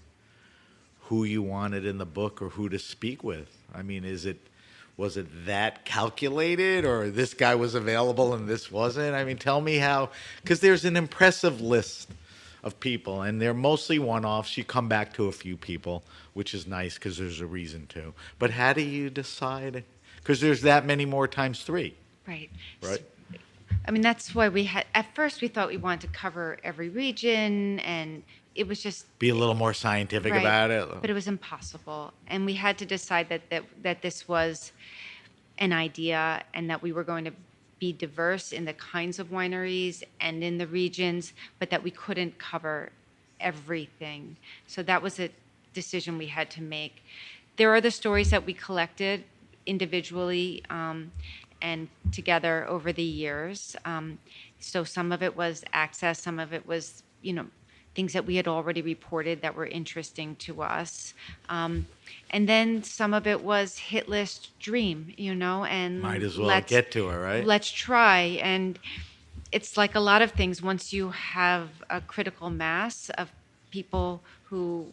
who you wanted in the book or who to speak with? I mean, was it that calculated, or this guy was available and this wasn't? I mean, tell me how, because there's an impressive list of people, and they're mostly one-offs. You come back to a few people, which is nice because there's a reason to. But how do you decide? Because there's that many more times three. Right. Right. I mean, that's why at first we thought we wanted to cover every region, and it was just Be a little more scientific right, about it. but it was impossible. And we had to decide that this was an idea and that we were going to be diverse in the kinds of wineries and in the regions, but that we couldn't cover everything. So that was a decision we had to make. There are the stories that we collected individually and together over the years. So some of it was access, some of it was, things that we had already reported that were interesting to us. And then some of it was hit list dream, and Might as well get to it, right? Let's try. And it's like a lot of things. Once you have a critical mass of people who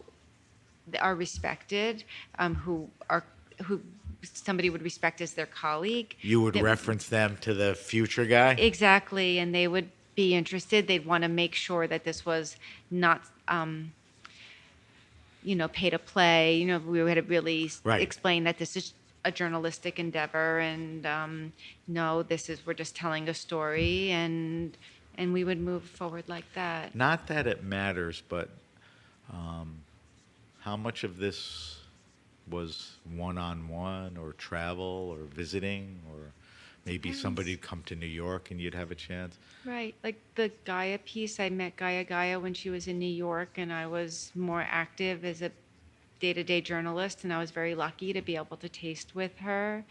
are respected, who somebody would respect as their colleague. You would reference them to the future guy? Exactly, and they would be interested. They'd want to make sure that this was not, pay to play. We had to really explain that this is a journalistic endeavor, and no, we're just telling a story, and we would move forward like that. Not that it matters, but how much of this was one-on-one or travel or visiting, or maybe somebody'd come to New York and you'd have a chance? Right. Like the Gaia piece, I met Gaia when she was in New York, and I was more active as a day-to-day journalist, and I was very lucky to be able to taste with her.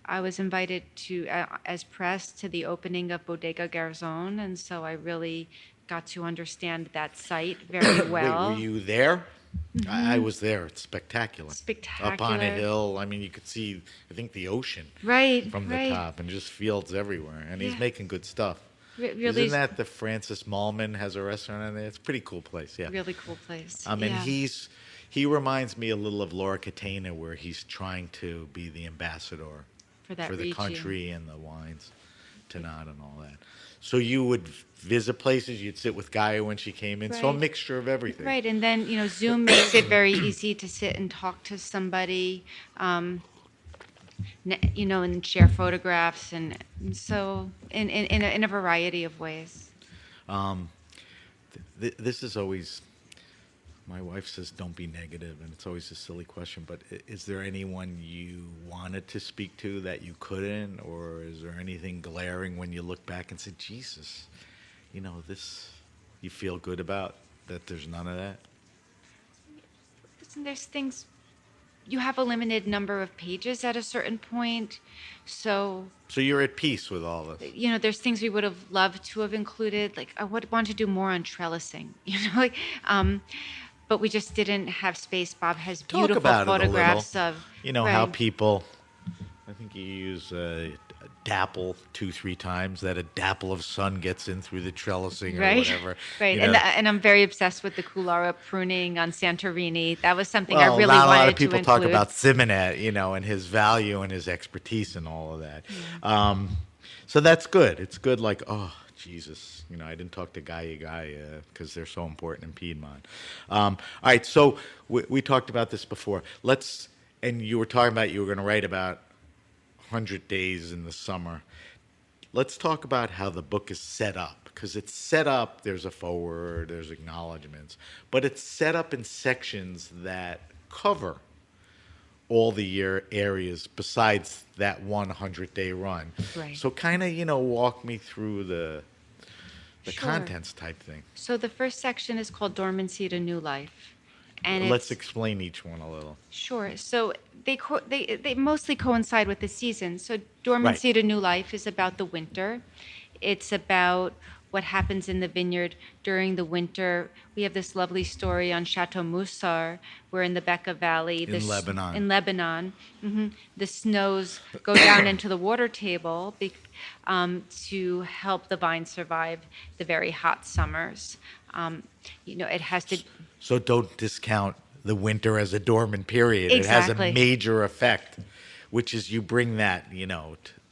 I was invited to, as press, to the opening of Bodega Garzon, and so I really got to understand that site very well. Wait, were you there? Mm-hmm. I was there. It's spectacular. Spectacular. Up on a hill. I mean, you could see, I think, the ocean from the top, and just fields everywhere. And he's making good stuff. Really, isn't that the Francis Mallman has a restaurant in there? It's a pretty cool place. Yeah. Really cool place. And he reminds me a little of Laura Catena, where he's trying to be the ambassador for the country and the wines, Tannat and all that. So you would visit places, you'd sit with Gaia when she came in, so a Right. mixture of everything. Right, and then Zoom makes it very easy to sit and talk to somebody, and share photographs, and so in a variety of ways. This is always, my wife says don't be negative, and it's always a silly question, but is there anyone you wanted to speak to that you couldn't, or is there anything glaring when you look back and say, Jesus, this you feel good about, that there's none of that? Listen, there's things, you have a limited number of pages at a certain point, so So you're at peace with all this. there's things we would have loved to have included. Like I would want to do more on trellising, but we just didn't have space. Bob has Talk beautiful about it a little. photographs of How right. people, I think you use a dapple 2-3 times, that a dapple of sun gets in through the trellising or Right, whatever. right, and I'm very obsessed with the Kulara pruning on Santorini. That was something I Well, really not a lot wanted of people to talk include. about Simonet, and his value and his expertise and all of that. So that's good. It's good. Like, oh Jesus, I didn't talk to Gaia because they're so important in Piedmont. All right, so we talked about this before. And you were talking about you were going to write about 100 days in the summer. Let's talk about how the book is set up, because it's set up, there's a foreword, there's acknowledgments, but it's set up in sections that cover all the year areas besides that 100-day run. Right. So kind of, walk me through the Sure. contents type thing. So the first section is called Dormancy to New Life, and Let's it's explain each one a little. sure. So they mostly coincide with the season. So Dormancy Right. to New Life is about the winter. It's about what happens in the vineyard during the winter. We have this lovely story on Chateau Moussard, where in the Bekaa Valley, In Lebanon. the snows go down into the water table to help the vine survive the very hot summers. It has to. So don't discount the winter as a dormant period. Exactly. It has a major effect, which is you bring that,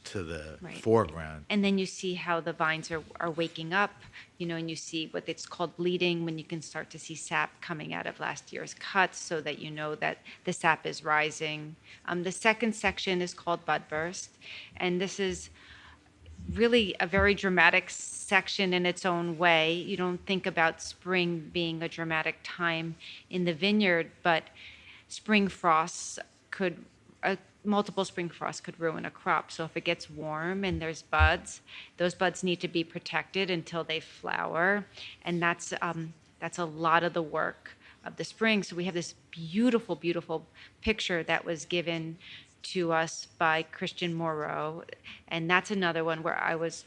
to the Right. foreground. And then you see how the vines are waking up, and you see what it's called bleeding, when you can start to see sap coming out of last year's cuts, so that that the sap is rising. The second section is called Bud Burst, and this is really a very dramatic section in its own way. You don't think about spring being a dramatic time in the vineyard, but spring frosts multiple spring frosts could ruin a crop. So if it gets warm and there's buds, those buds need to be protected until they flower, and that's a lot of the work of the spring. So we have this beautiful, beautiful picture that was given to us by Christian Moreau, and that's another one where I was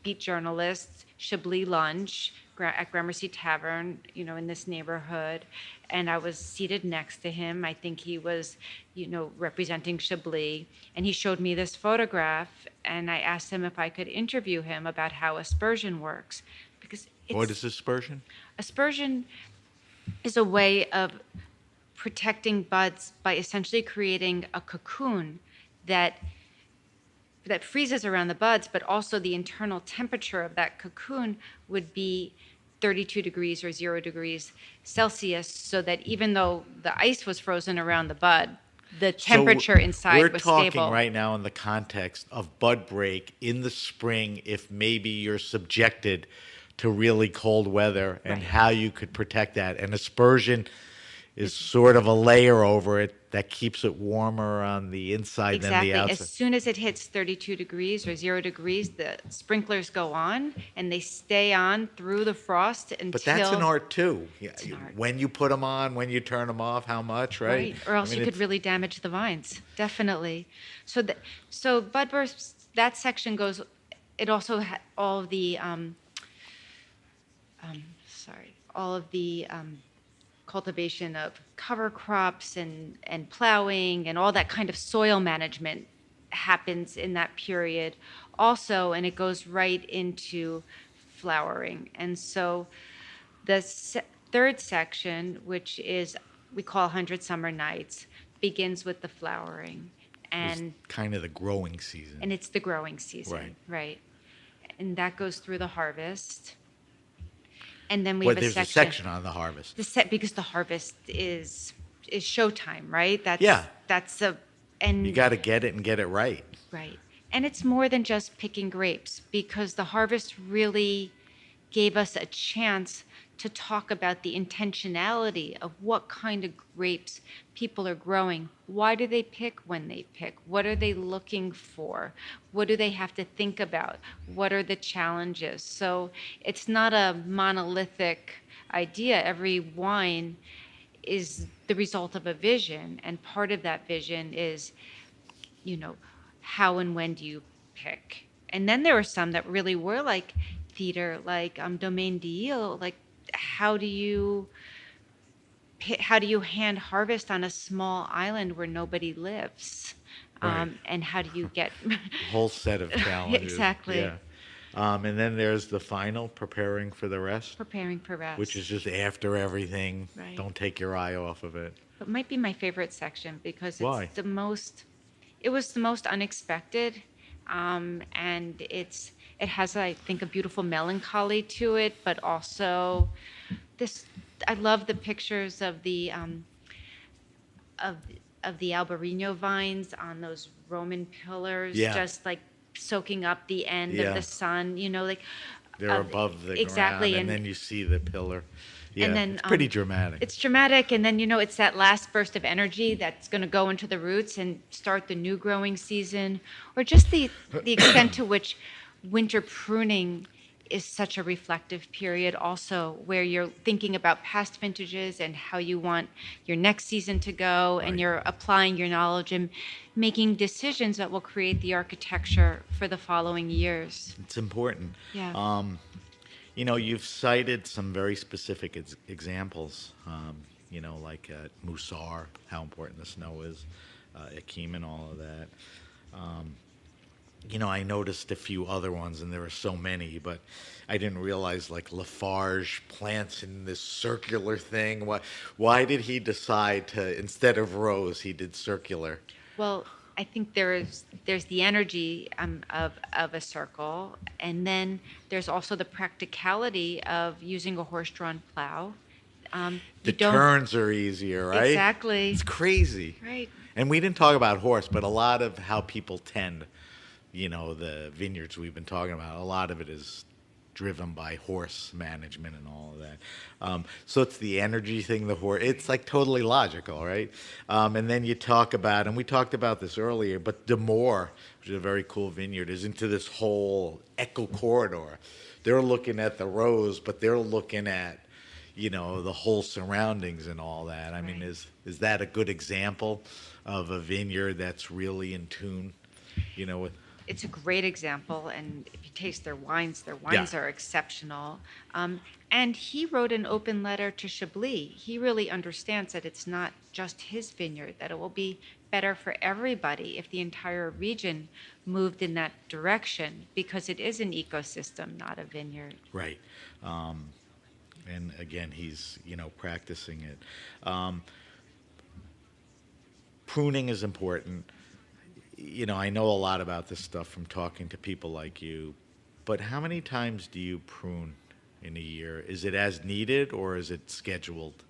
beat journalist, Chablis lunch at Gramercy Tavern, in this neighborhood, and I was seated next to him. I think he was, representing Chablis, and he showed me this photograph, and I asked him if I could interview him about how aspersion works, because What is aspersion? aspersion is a way of protecting buds by essentially creating a cocoon that freezes around the buds, but also the internal temperature of that cocoon would be 32 degrees or 0 degrees Celsius, so that even though the ice was frozen around the bud, the temperature inside was stable. We're talking right now in the context of bud break in the spring, if maybe you're subjected to really cold weather, and Right. how you could protect that. And aspersion is sort of a layer over it that keeps it warmer on the inside than Exactly. the outside. As soon as it hits 32 degrees or 0 degrees, the sprinklers go on, and they stay on through the frost until. But that's an art too. It's an art. When you put them on, when you turn them off, how much, right? Right, or else you could it's- really damage the vines. Definitely. So bud bursts. That section goes. It also all of the cultivation of cover crops and plowing and all that kind of soil management happens in that period also, and it goes right into flowering. And so the third section, which is we call 100 Summer Nights, begins with the flowering. It's And kind of the growing season. it's the growing season, right? and that goes through the harvest. And then we Well, have a there's a section. section on the harvest. The set because the harvest is showtime, right? Yeah. That's a You and got to get it and get it right. right. And it's more than just picking grapes because the harvest really gave us a chance to talk about the intentionality of what kind of grapes people are growing. Why do they pick when they pick? What are they looking for? What do they have to think about? What are the challenges? So it's not a monolithic idea. Every wine is the result of a vision, and part of that vision is, you know, how and when do you pick? And then there were some that really were like theater, like Domaine d'Ile, like how do you how do you hand harvest on a small island where nobody lives? Right. And how do you get Whole set of challenges. exactly Yeah. And then there's the final, preparing for the rest, preparing for rest? which is just after everything. Right. Don't take your eye off of it. It might be my favorite section because Why? it's the most. It was the most unexpected, and it has, I think, a beautiful melancholy to it, but also this. I love the pictures of the of of the albarino vines on those Roman pillars, Yeah. just like soaking up the end Yeah. of the sun. You know, like They're above the exactly, ground, and then you see the pillar. Yeah, and then it's pretty dramatic. It's dramatic, and then it's that last burst of energy that's going to go into the roots and start the new growing season, or just the extent to which winter pruning is such a reflective period, also where you're thinking about past vintages and how you want your next season to go, and Right. you're applying your knowledge and making decisions that will create the architecture for the following years. It's important. Yeah. You've cited some very specific examples, like Musar, how important the snow is, Akeem and all of that. I noticed a few other ones, and there are so many, but I didn't realize like Lafarge plants in this circular thing. Why did he decide to, instead of rows, he did circular? Well, I think there's the energy of a circle, and then there's also the practicality of using a horse-drawn plow. The You don't- turns are easier, right? Exactly. It's crazy. Right. And we didn't talk about horse, but a lot of how people tend, the vineyards we've been talking about, a lot of it is driven by horse management and all of that. So it's the energy thing, the horse. It's like totally logical, right? And then you talk about, and we talked about this earlier, but Demore, which is a very cool vineyard, is into this whole eco corridor. They're looking at the rows, but they're looking at, the whole surroundings and all that. I mean, Right. is that a good example of a vineyard that's really in tune, with? It's a great example, and if you taste their wines Yeah. are exceptional. And he wrote an open letter to Chablis. He really understands that it's not just his vineyard, that it will be better for everybody if the entire region moved in that direction, because it is an ecosystem, not a vineyard. Right. And again, he's, practicing it. Pruning is important. I know a lot about this stuff from talking to people like you, but how many times do you prune in a year? Is it as needed or is it scheduled?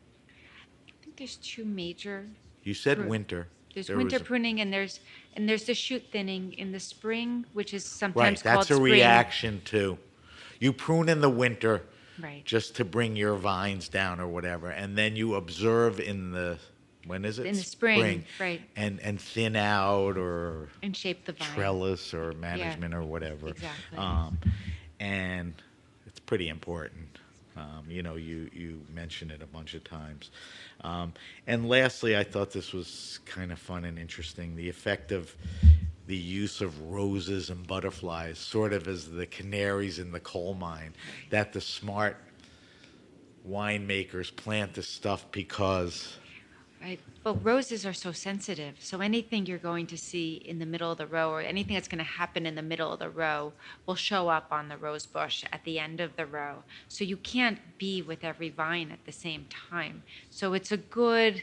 I think there's two major. You said Prune. winter. There's There winter was a- pruning, and there's the shoot thinning in the spring, which is Right, sometimes called that's a spring. reaction to. You prune in the winter Right. just to bring your vines down or whatever, and then you observe in the, when is it? In the spring, right. And thin out or And shape the vine. trellis or management or whatever. Exactly. And it's pretty important. You mention it a bunch of times. And lastly, I thought this was kind of fun and interesting, the effect of the use of roses and butterflies, sort of as the canaries in the coal mine, that the smart winemakers plant this stuff because Right. But roses are so sensitive. So anything you're going to see in the middle of the row, or anything that's going to happen in the middle of the row, will show up on the rose bush at the end of the row. So you can't be with every vine at the same time. So it's a good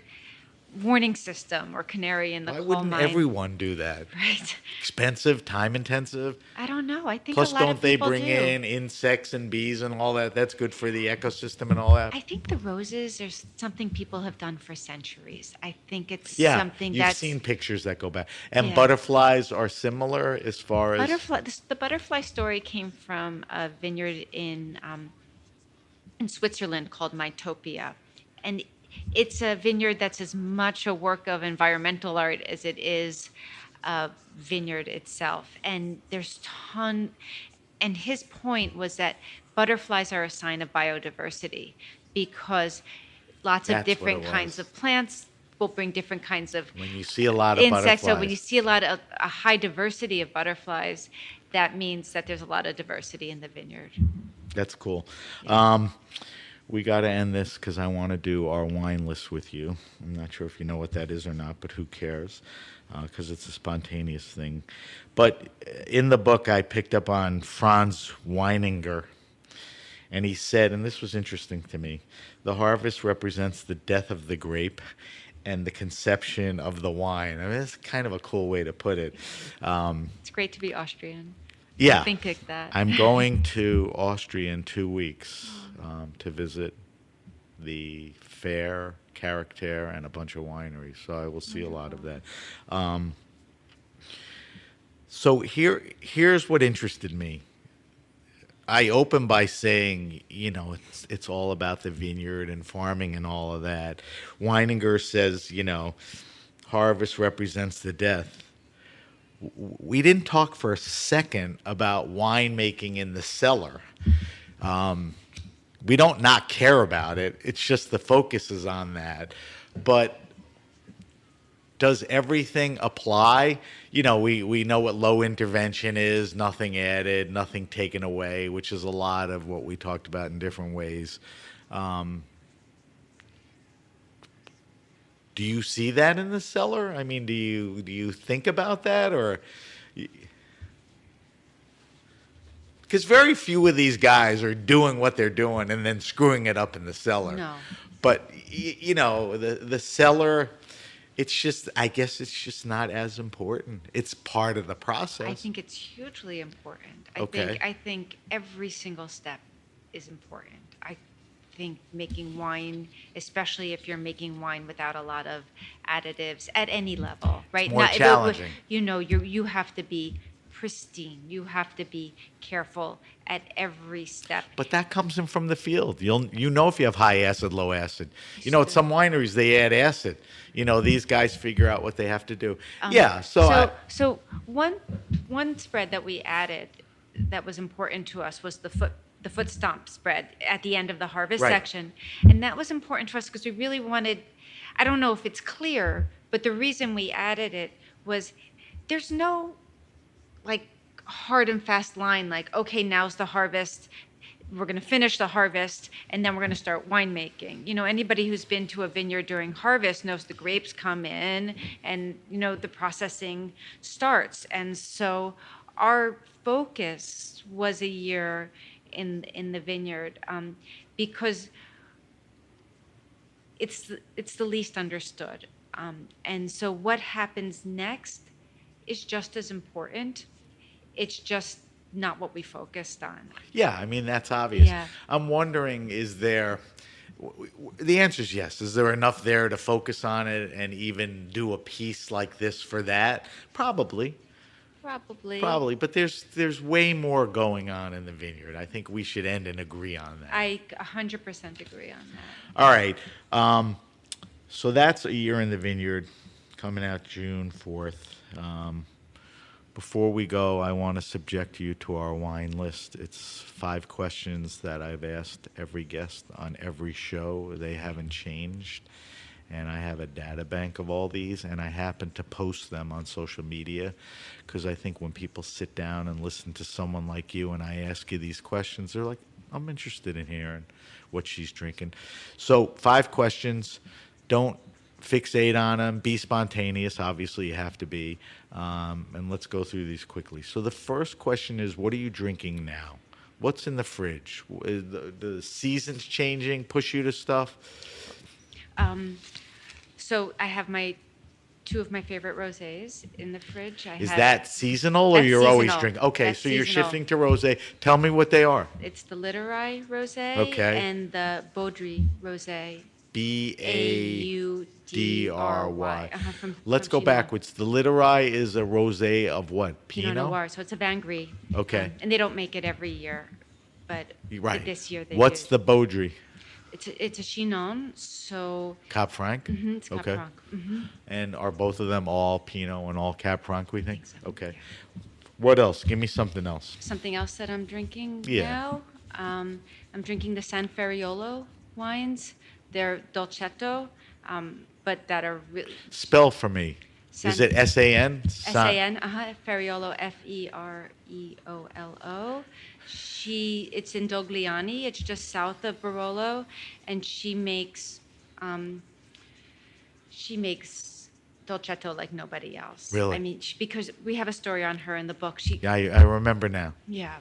warning system or canary in the Why coal wouldn't mine. everyone do that? Right. Expensive, time intensive. I don't know. I think Plus, a lot don't of they people bring do. in insects and bees and all that? That's good for the ecosystem and all that. I think the roses are something people have done for centuries. I think it's Yeah, something you've that's seen pictures that go back. And Yeah. butterflies are similar as far as the butterfly story came from a vineyard in Switzerland called Mytopia, and it's a vineyard that's as much a work of environmental art as it is a vineyard itself. And there's ton. And his point was that butterflies are a sign of biodiversity because lots of That's what it different kinds was. of plants will bring different kinds of when you see a lot of insects. So when you butterflies. see a high diversity of butterflies, that means that there's a lot of diversity in the vineyard. That's cool. We got to end this because I want to do our wine list with you. I'm not sure if you know what that is or not, but who cares? Because it's a spontaneous thing. But in the book, I picked up on Franz Weininger, and he said, and this was interesting to me, the harvest represents the death of the grape and the conception of the wine. I mean, that's kind of a cool way to put it. It's great to be Austrian. Yeah. I think like that. I'm going to Austria in 2 weeks to visit the fair, character, and a bunch of wineries. So I will see a lot of that. So here's what interested me. I opened by saying, it's all about the vineyard and farming and all of that. Weininger says, harvest represents the death. We didn't talk for a second about winemaking in the cellar. We don't not care about it. It's just the focus is on that. But does everything apply? We know what low intervention is, nothing added, nothing taken away, which is a lot of what we talked about in different ways. Do you see that in the cellar? I mean, do you think about that, or because very few of these guys are doing what they're doing and then screwing it up in the cellar. No. But the cellar, I guess it's just not as important. It's part of the process. I think it's hugely important. Okay. I think every single step is important. I think making wine, especially if you're making wine without a lot of additives at any level, right? more challenging. You have to be pristine. You have to be careful at every step. But that comes in from the field. You know if you have high acid, low acid. At some wineries they add acid. These guys figure out what they have to do. So one spread that we added that was important to us was the foot stomp spread at the end of the harvest Right. section, and that was important to us because we really wanted. I don't know if it's clear, but the reason we added it was there's no hard and fast line okay, now's the harvest, we're going to finish the harvest and then we're going to start winemaking. Anybody who's been to a vineyard during harvest knows the grapes come in and the processing starts. And so our focus was a year in the vineyard because it's the least understood. And so what happens next is just as important. It's just not what we focused on. Yeah, I mean, that's obvious. Yeah. I'm wondering, the answer is yes. Is there enough there to focus on it and even do a piece like this for that? Probably. But there's way more going on in the vineyard. I think we should end and agree on that. I 100% agree on that. All right. So that's a year in the vineyard, coming out June 4th. Before we go, I want to subject you to our wine list. It's 5 questions that I've asked every guest on every show. They haven't changed. And I have a data bank of all these, and I happen to post them on social media because I think when people sit down and listen to someone like you and I ask you these questions, they're like, I'm interested in hearing what she's drinking. So 5 questions. Don't fixate on them. Be spontaneous. Obviously, you have to be. And let's go through these quickly. So the first question is, what are you drinking now? What's in the fridge? The seasons changing push you to stuff? So I have two of my favorite rosés in the fridge. Is that seasonal or That's you're always seasonal. drinking? Okay, That's so you're seasonal. shifting to rosé. Tell me what they are. It's the Literai rosé Okay. and the Baudry rosé. Baudry. Let's From go backwards. The Literai is a rosé of what? Pinot Noir. So it's a Vin Gris. Okay. And they don't make it every year, but Right. this year they What's do. the Baudry? It's a Chinon, so Cap Franc? it's Cab Okay. Franc. And are both of them all Pinot and all Cap Franc, we think? so. Okay. What else? Give me something else. Something else that I'm drinking Yeah. now. I'm drinking the San Feriolo wines. They're dolcetto, but that are really Spell for me. Is it S-A-N? SAN, Feriolo, Fereolo. It's in Dogliani. It's just south of Barolo, and she makes dolcetto like nobody else. Really? I mean, because we have a story on her in the book. Yeah, I remember now. Yeah.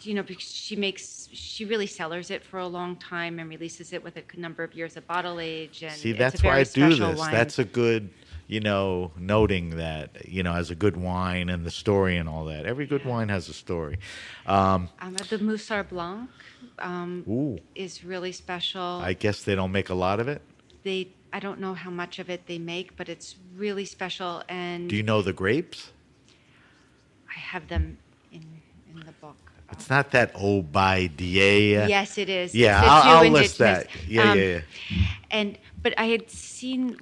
Because she really cellars it for a long time and releases it with a number of years of bottle age. And See, it's that's a very why I do special this. wine. That's a good, noting that, as a good wine and the story and all that. Every good wine has a story. The Moussard Blanc Ooh, is really special. I guess they don't make a lot of it. I don't know how much of it they make, but it's really special. And Do you know the grapes? I have them in the book. It's not that Obadiah. Yes, it is. Yeah, It's the I'll Jew list that. indigenous. Yeah. But I had seen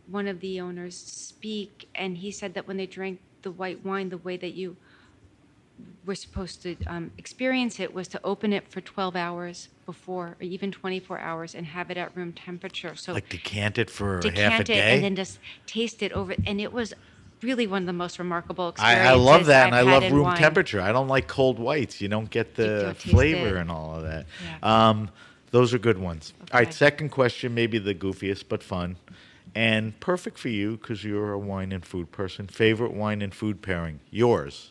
one of the owners speak, and he said that when they drank the white wine, the way that you were supposed to experience it was to open it for 12 hours before, or even 24 hours, and have it at room temperature. So Like decant it for half a decant it day? and then just taste it over, and it was really one of the most remarkable I experiences love that, and I I've love had in room wine. temperature. I don't like cold whites. You don't get the don't taste flavor it. and all of that. Yeah. Those are good ones. All right, Okay. second question, maybe the goofiest, but fun. And perfect for you because you're a wine and food person. Favorite wine and food pairing? Yours.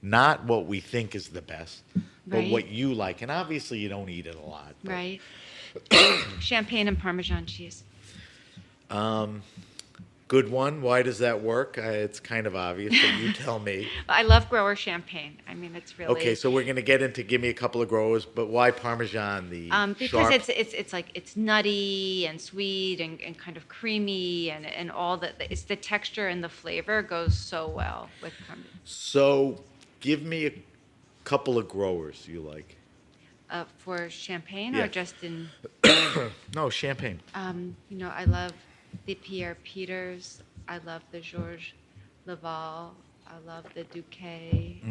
Not what we think is the best, but Right. what you like. And obviously, you don't eat it a lot. But Right. Champagne and Parmesan cheese. Good one. Why does that work? It's kind of obvious, but you tell me. I love grower champagne. I mean, it's really Okay, so we're going to get into give me a couple of growers, but why Parmesan? because sharp? it's nutty and sweet and kind of creamy and all that. It's the texture and the flavor goes so well with Parmesan. So give me a couple of growers you like. For champagne Yeah. or just in, No, champagne. I love the Pierre Peters. I love the Georges Laval. I love the Duquet.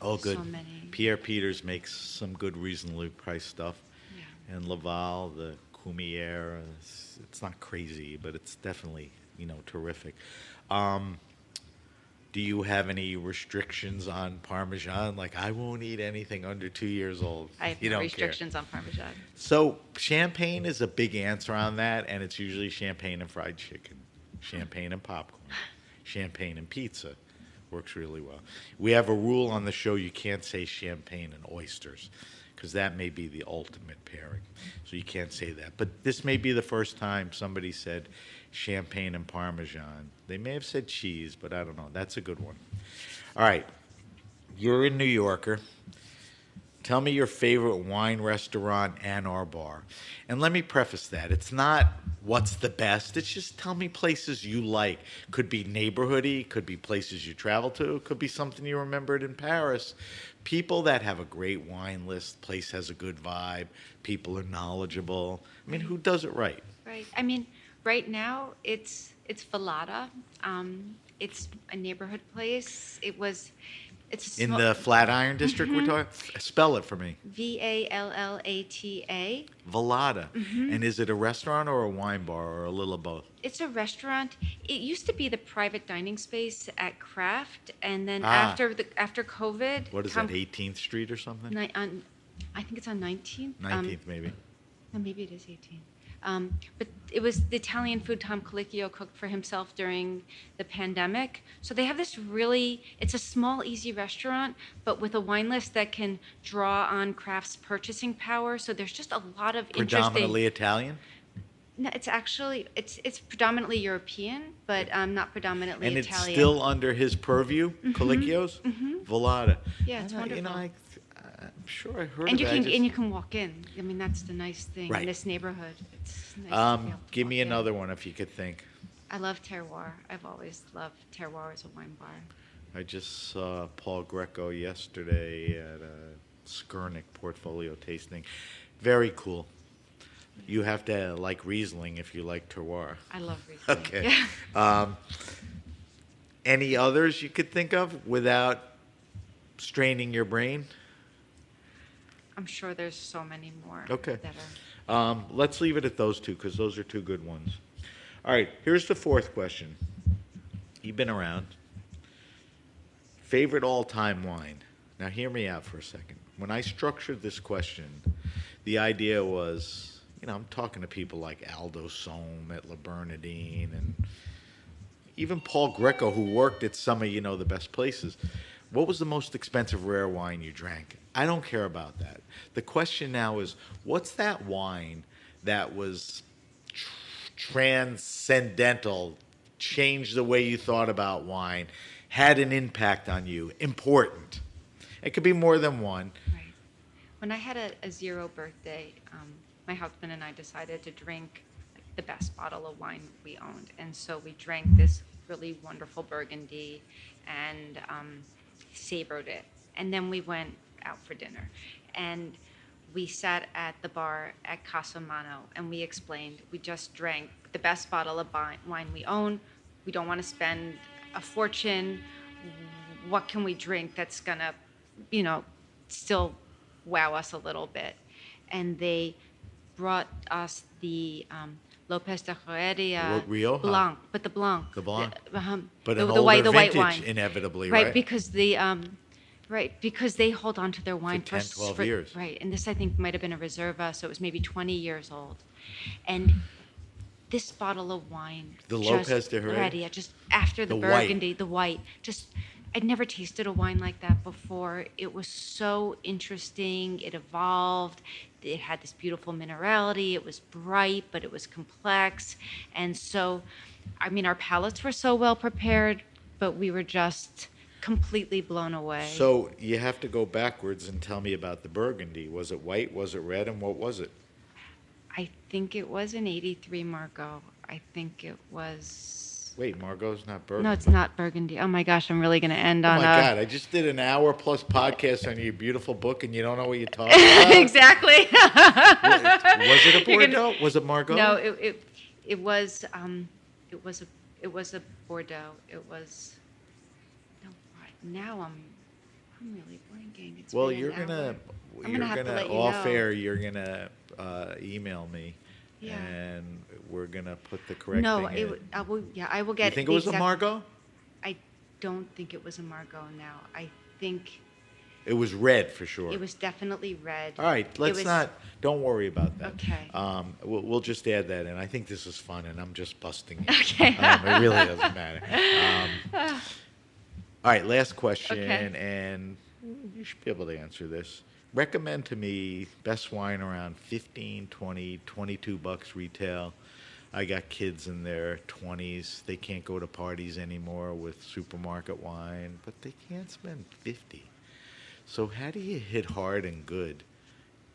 Oh, good. So many. Pierre Peters makes some good, reasonably priced stuff. Yeah. And Laval, the Cumier, it's not crazy, but it's definitely, terrific. Do you have any restrictions on Parmesan? Like, I won't eat anything under 2 years old. I have You no don't restrictions on Parmesan. So champagne is a big answer on that, and it's usually champagne and fried chicken, champagne and popcorn, champagne and pizza. Works really well. We have a rule on the show: you can't say champagne and oysters, because that may be the ultimate pairing. So you can't say that. But this may be the first time somebody said champagne and Parmesan. They may have said cheese, but I don't know. That's a good one. All right. You're a New Yorker. Tell me your favorite wine restaurant and or bar. And let me preface that. It's not what's the best. It's just tell me places you like. Could be neighborhoody, could be places you travel to, could be something you remembered in Paris. People that have a great wine list, place has a good vibe, people are knowledgeable. I mean, who does it right? Right. I mean, right now it's Vallata. It's a neighborhood place. It's a In small, the Flatiron District we're talking? Spell it for me. Vallata. Vallata. And is it a restaurant or a wine bar or a little of both? It's a restaurant. It used to be the private dining space at Kraft, and then Ah. after COVID, What is that, 18th Street or something? I think it's on 19th. 19th, maybe. No, maybe it is 18. But it was the Italian food Tom Colicchio cooked for himself during the pandemic. So they have this it's a small, easy restaurant, but with a wine list that can draw on Kraft's purchasing power. So there's just a lot of Predominantly interesting. Italian? No, it's actually it's predominantly European, but not predominantly And it's Italian. still under his purview, Colicchio's? Volata. Yeah, it's wonderful. I'm sure I heard And of it. you can walk in. I mean, that's the nice thing Right. in this neighborhood. It's nice to be able to Give me walk in. another one if you could think. I love Terroir. I've always loved Terroir as a wine bar. I just saw Paul Greco yesterday at a Skurnik portfolio tasting. Very cool. You have to like Riesling if you like terroir. I love Riesling. Okay. Yeah. Any others you could think of without straining your brain? I'm sure there's so many more Okay. that are. Let's leave it at those two because those are two good ones. All right, here's the fourth question. You've been around. Favorite all-time wine? Now, hear me out for a second. When I structured this question, the idea was, I'm talking to people like Aldo Sohm at La Bernardine and even Paul Greco, who worked at some of, the best places. What was the most expensive rare wine you drank? I don't care about that. The question now is, what's that wine that was transcendental, changed the way you thought about wine, had an impact on you, important? It could be more than one. Right. When I had a 0 birthday, my husband and I decided to drink the best bottle of wine we owned. And so we drank this really wonderful Burgundy and savored it. And then we went out for dinner. And we sat at the bar at Casa Mano and we explained, we just drank the best bottle of wine we own. We don't want to spend a fortune. What can we drink that's going to, still wow us a little bit? And they brought us the Lopez de Heredia Rioja. Blanc, but the Blanc. The Blanc. the But an older white vintage, wine. inevitably, Right, right? because because they hold on to their wine For 10, 12 years. Right, and this I think might have been a Reserva, so it was maybe 20 years old. And this bottle of wine, The Lopez de Heredia? just after the The white. Burgundy, the white, I'd never tasted a wine like that before. It was so interesting. It evolved. It had this beautiful minerality. It was bright, but it was complex. And so, our palates were so well prepared, but we were just completely blown away. So you have to go backwards and tell me about the Burgundy. Was it white? Was it red? And what was it? I think it was an 83 Margaux. I think it was... Wait, Margot's not Burgundy. No, it's not Burgundy. Oh my gosh, I'm really going to end Oh on my God, I just did an hour-plus podcast on your beautiful book, and you don't know what you're talking about? Exactly. Was it a You're gonna- Bordeaux? Was it Margaux? No, it was a Bordeaux. It was... No, now I'm really blanking. It's Well, been an you're hour. gonna I'm gonna have to let you off know. air. You're gonna email me, Yeah. and we're gonna put the correct No, thing in. I will You get think the it was a exact- Margaux? I don't think it was a Margaux now. I think It was red for sure. it was definitely red. All right, let's was- not. Don't worry about that. Okay. We'll just add that in. I think this is fun, and I'm just busting it. Okay. It really doesn't matter. All right, last question, Okay. and you should be able to answer this. Recommend to me best wine around 15, 20, 22 bucks retail. I got kids in their 20s. They can't go to parties anymore with supermarket wine, but they can't spend 50. So how do you hit hard and good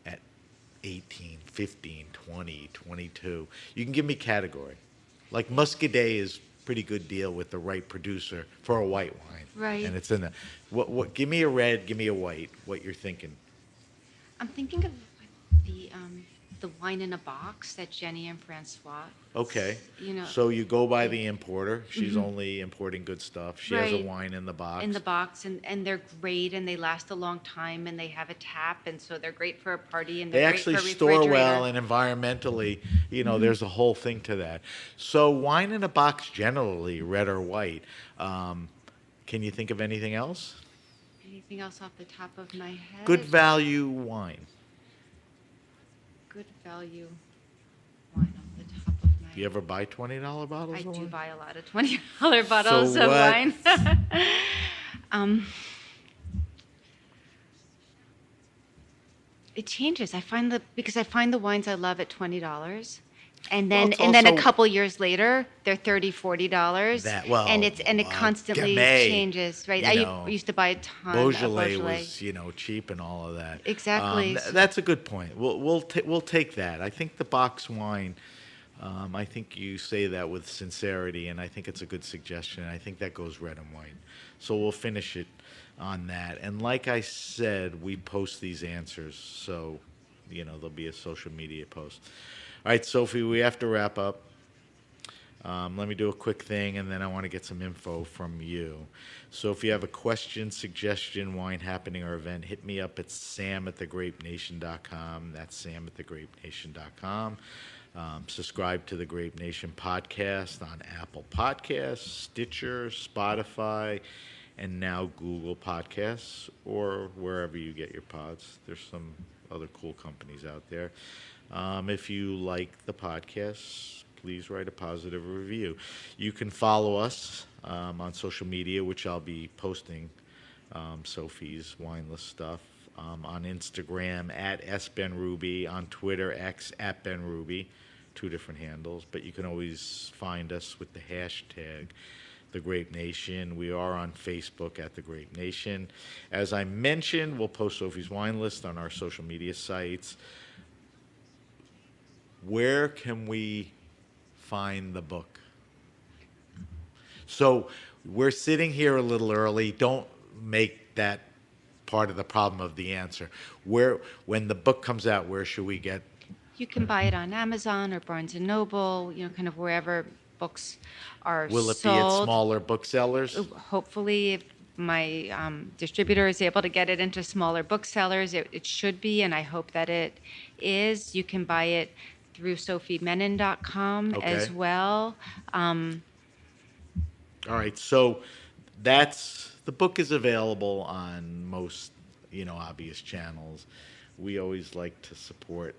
at 18, 15, 20, 22? You can give me category. Like Muscadet is pretty good deal with the right producer for a white wine. Right. And it's in the what give me a red, give me a white, what you're thinking. I'm thinking of the wine in a box that Jenny and Francois. Okay. You know. So you go by the importer. She's only importing good stuff. She has a Right. wine in the box. In the box, and they're great, and they last a long time, and they have a tap, and so they're great for a party, and They they're actually great for a store well, refrigerator. and environmentally, there's a whole thing to that. So wine in a box, generally red or white. Can you think of anything else? Anything else off the top of my head? Good value wine. Good value wine off the top of my head. Do you ever buy $20 bottles I of do wine? buy a lot of $20 bottles So of what- wine. It changes. Because I find the wines I love at $20, And Well, then it's a also- couple years later, they're $30-$40. And it constantly Gamay, changes, right? you I know, used to buy a ton Beaujolais of Beaujolais. was, cheap and all of that. Exactly. That's a good point. We'll take that. I think the box wine. I think you say that with sincerity, and I think it's a good suggestion. I think that goes red and white. So we'll finish it on that. And like I said, we post these answers, so there'll be a social media post. All right, Sophie, we have to wrap up. Let me do a quick thing, and then I want to get some info from you. So if you have a question, suggestion, wine happening, or event, hit me up at sam@thegrapenation.com. That's sam@thegrapenation.com. Subscribe to the Grape Nation podcast on Apple Podcasts, Stitcher, Spotify, and now Google Podcasts, or wherever you get your pods. There's some other cool companies out there. If you like the podcast, please write a positive review. You can follow us on social media, which I'll be posting Sophie's wine list stuff on Instagram at @SBenRuby, on Twitter X @BenRuby, 2 different handles. But you can always find us with the hashtag The Grape Nation. We are on Facebook at The Grape Nation. As I mentioned, we'll post Sophie's wine list on our social media sites. Where can we find the book? So we're sitting here a little early. Don't make that part of the problem of the answer. When the book comes out, where should we get? You can buy it on Amazon or Barnes and Noble, kind of wherever books are sold. Will it be at smaller booksellers? Hopefully, if my distributor is able to get it into smaller booksellers, it should be, and I hope that it is. You can buy it through SophieMenin.com as well. All right, so the book is available on most, obvious channels. We always like to support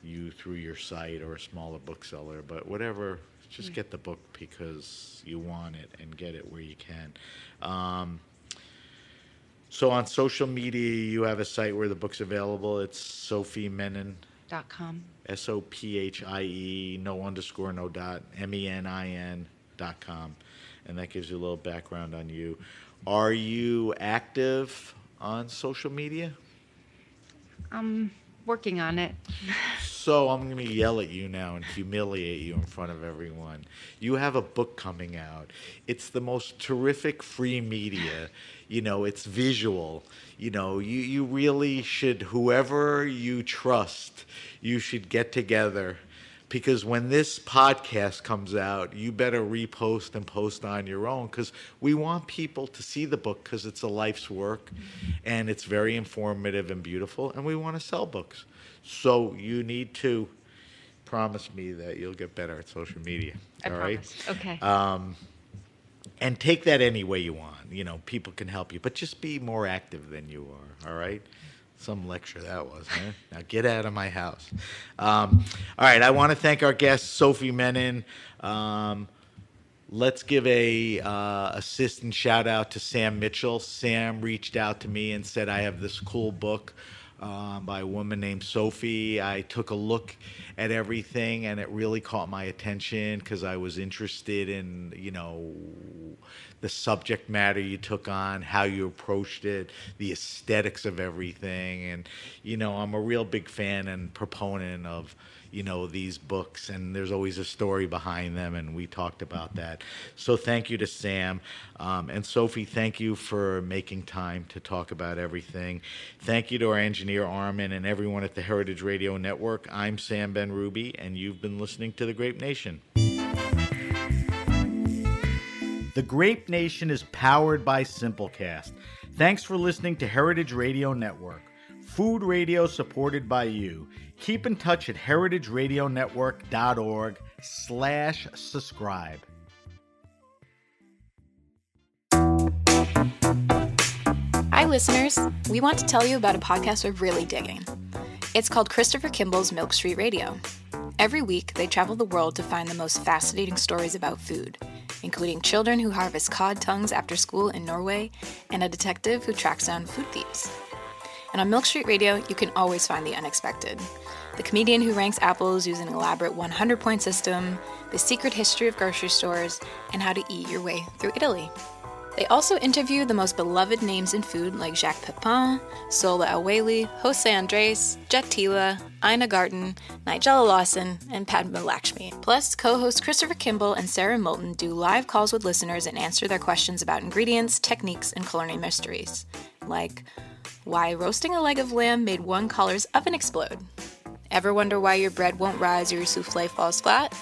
you through your site or a smaller bookseller, but whatever, just get the book because you want it and get it where you can. So on social media, you have a site where the book's available. It's Sophie Menin. .com. SOPHIE, no underscore, no dot, MENIN.com. And that gives you a little background on you. Are you active on social media? I'm working on it. So I'm going to yell at you now and humiliate you in front of everyone. You have a book coming out. It's the most terrific free media. It's visual. You really should, whoever you trust, you should get together. Because when this podcast comes out, you better repost and post on your own, because we want people to see the book because it's a life's work and it's very informative and beautiful, and we want to sell books. So you need to promise me that you'll get better at social media. I all promise. right? Okay. And take that any way you want. People can help you, but just be more active than you are, all right? Some lecture that was, huh? Now get out of my house. All right, I want to thank our guest, Sophie Menin. Let's give a assistant shout out to Sam Mitchell. Sam reached out to me and said, I have this cool book by a woman named Sophie. I took a look at everything, and it really caught my attention because I was interested in, the subject matter you took on, how you approached it, the aesthetics of everything. And, I'm a real big fan and proponent of, these books, and there's always a story behind them, and we talked about that. So thank you to Sam. And Sophie, thank you for making time to talk about everything. Thank you to our engineer, Armin, and everyone at the Heritage Radio Network. I'm Sam Ben-Ruby, and you've been listening to The Grape Nation. The Grape Nation is powered by Simplecast. Thanks for listening to Heritage Radio Network. Food radio supported by you. Keep in touch at heritageradionetwork.org/subscribe. Hi, listeners. We want to tell you about a podcast we're really digging. It's called Christopher Kimball's Milk Street Radio. Every week, they travel the world to find the most fascinating stories about food, including children who harvest cod tongues after school in Norway and a detective who tracks down food thieves. And on Milk Street Radio, you can always find the unexpected. the comedian who ranks apples using an elaborate 100-point system, the secret history of grocery stores, and how to eat your way through Italy. They also interview the most beloved names in food like Jacques Pepin, Sola Aweli, Jose Andres, Jet Tila, Ina Garten, Nigella Lawson, and Padma Lakshmi. Plus, co-hosts Christopher Kimball and Sarah Moulton do live calls with listeners and answer their questions about ingredients, techniques, and culinary mysteries. Like, why roasting a leg of lamb made one caller's oven explode? Ever wonder why your bread won't rise or your souffle falls flat?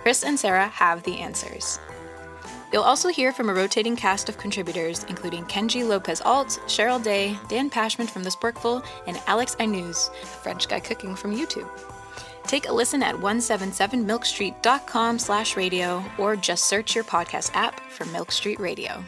Chris and Sarah have the answers. You'll also hear from a rotating cast of contributors, including Kenji Lopez-Alt, Cheryl Day, Dan Pashman from The Sporkful, and Alex Ainuz, a French guy cooking from YouTube. Take a listen at 177milkstreet.com/radio or just search your podcast app for Milk Street Radio.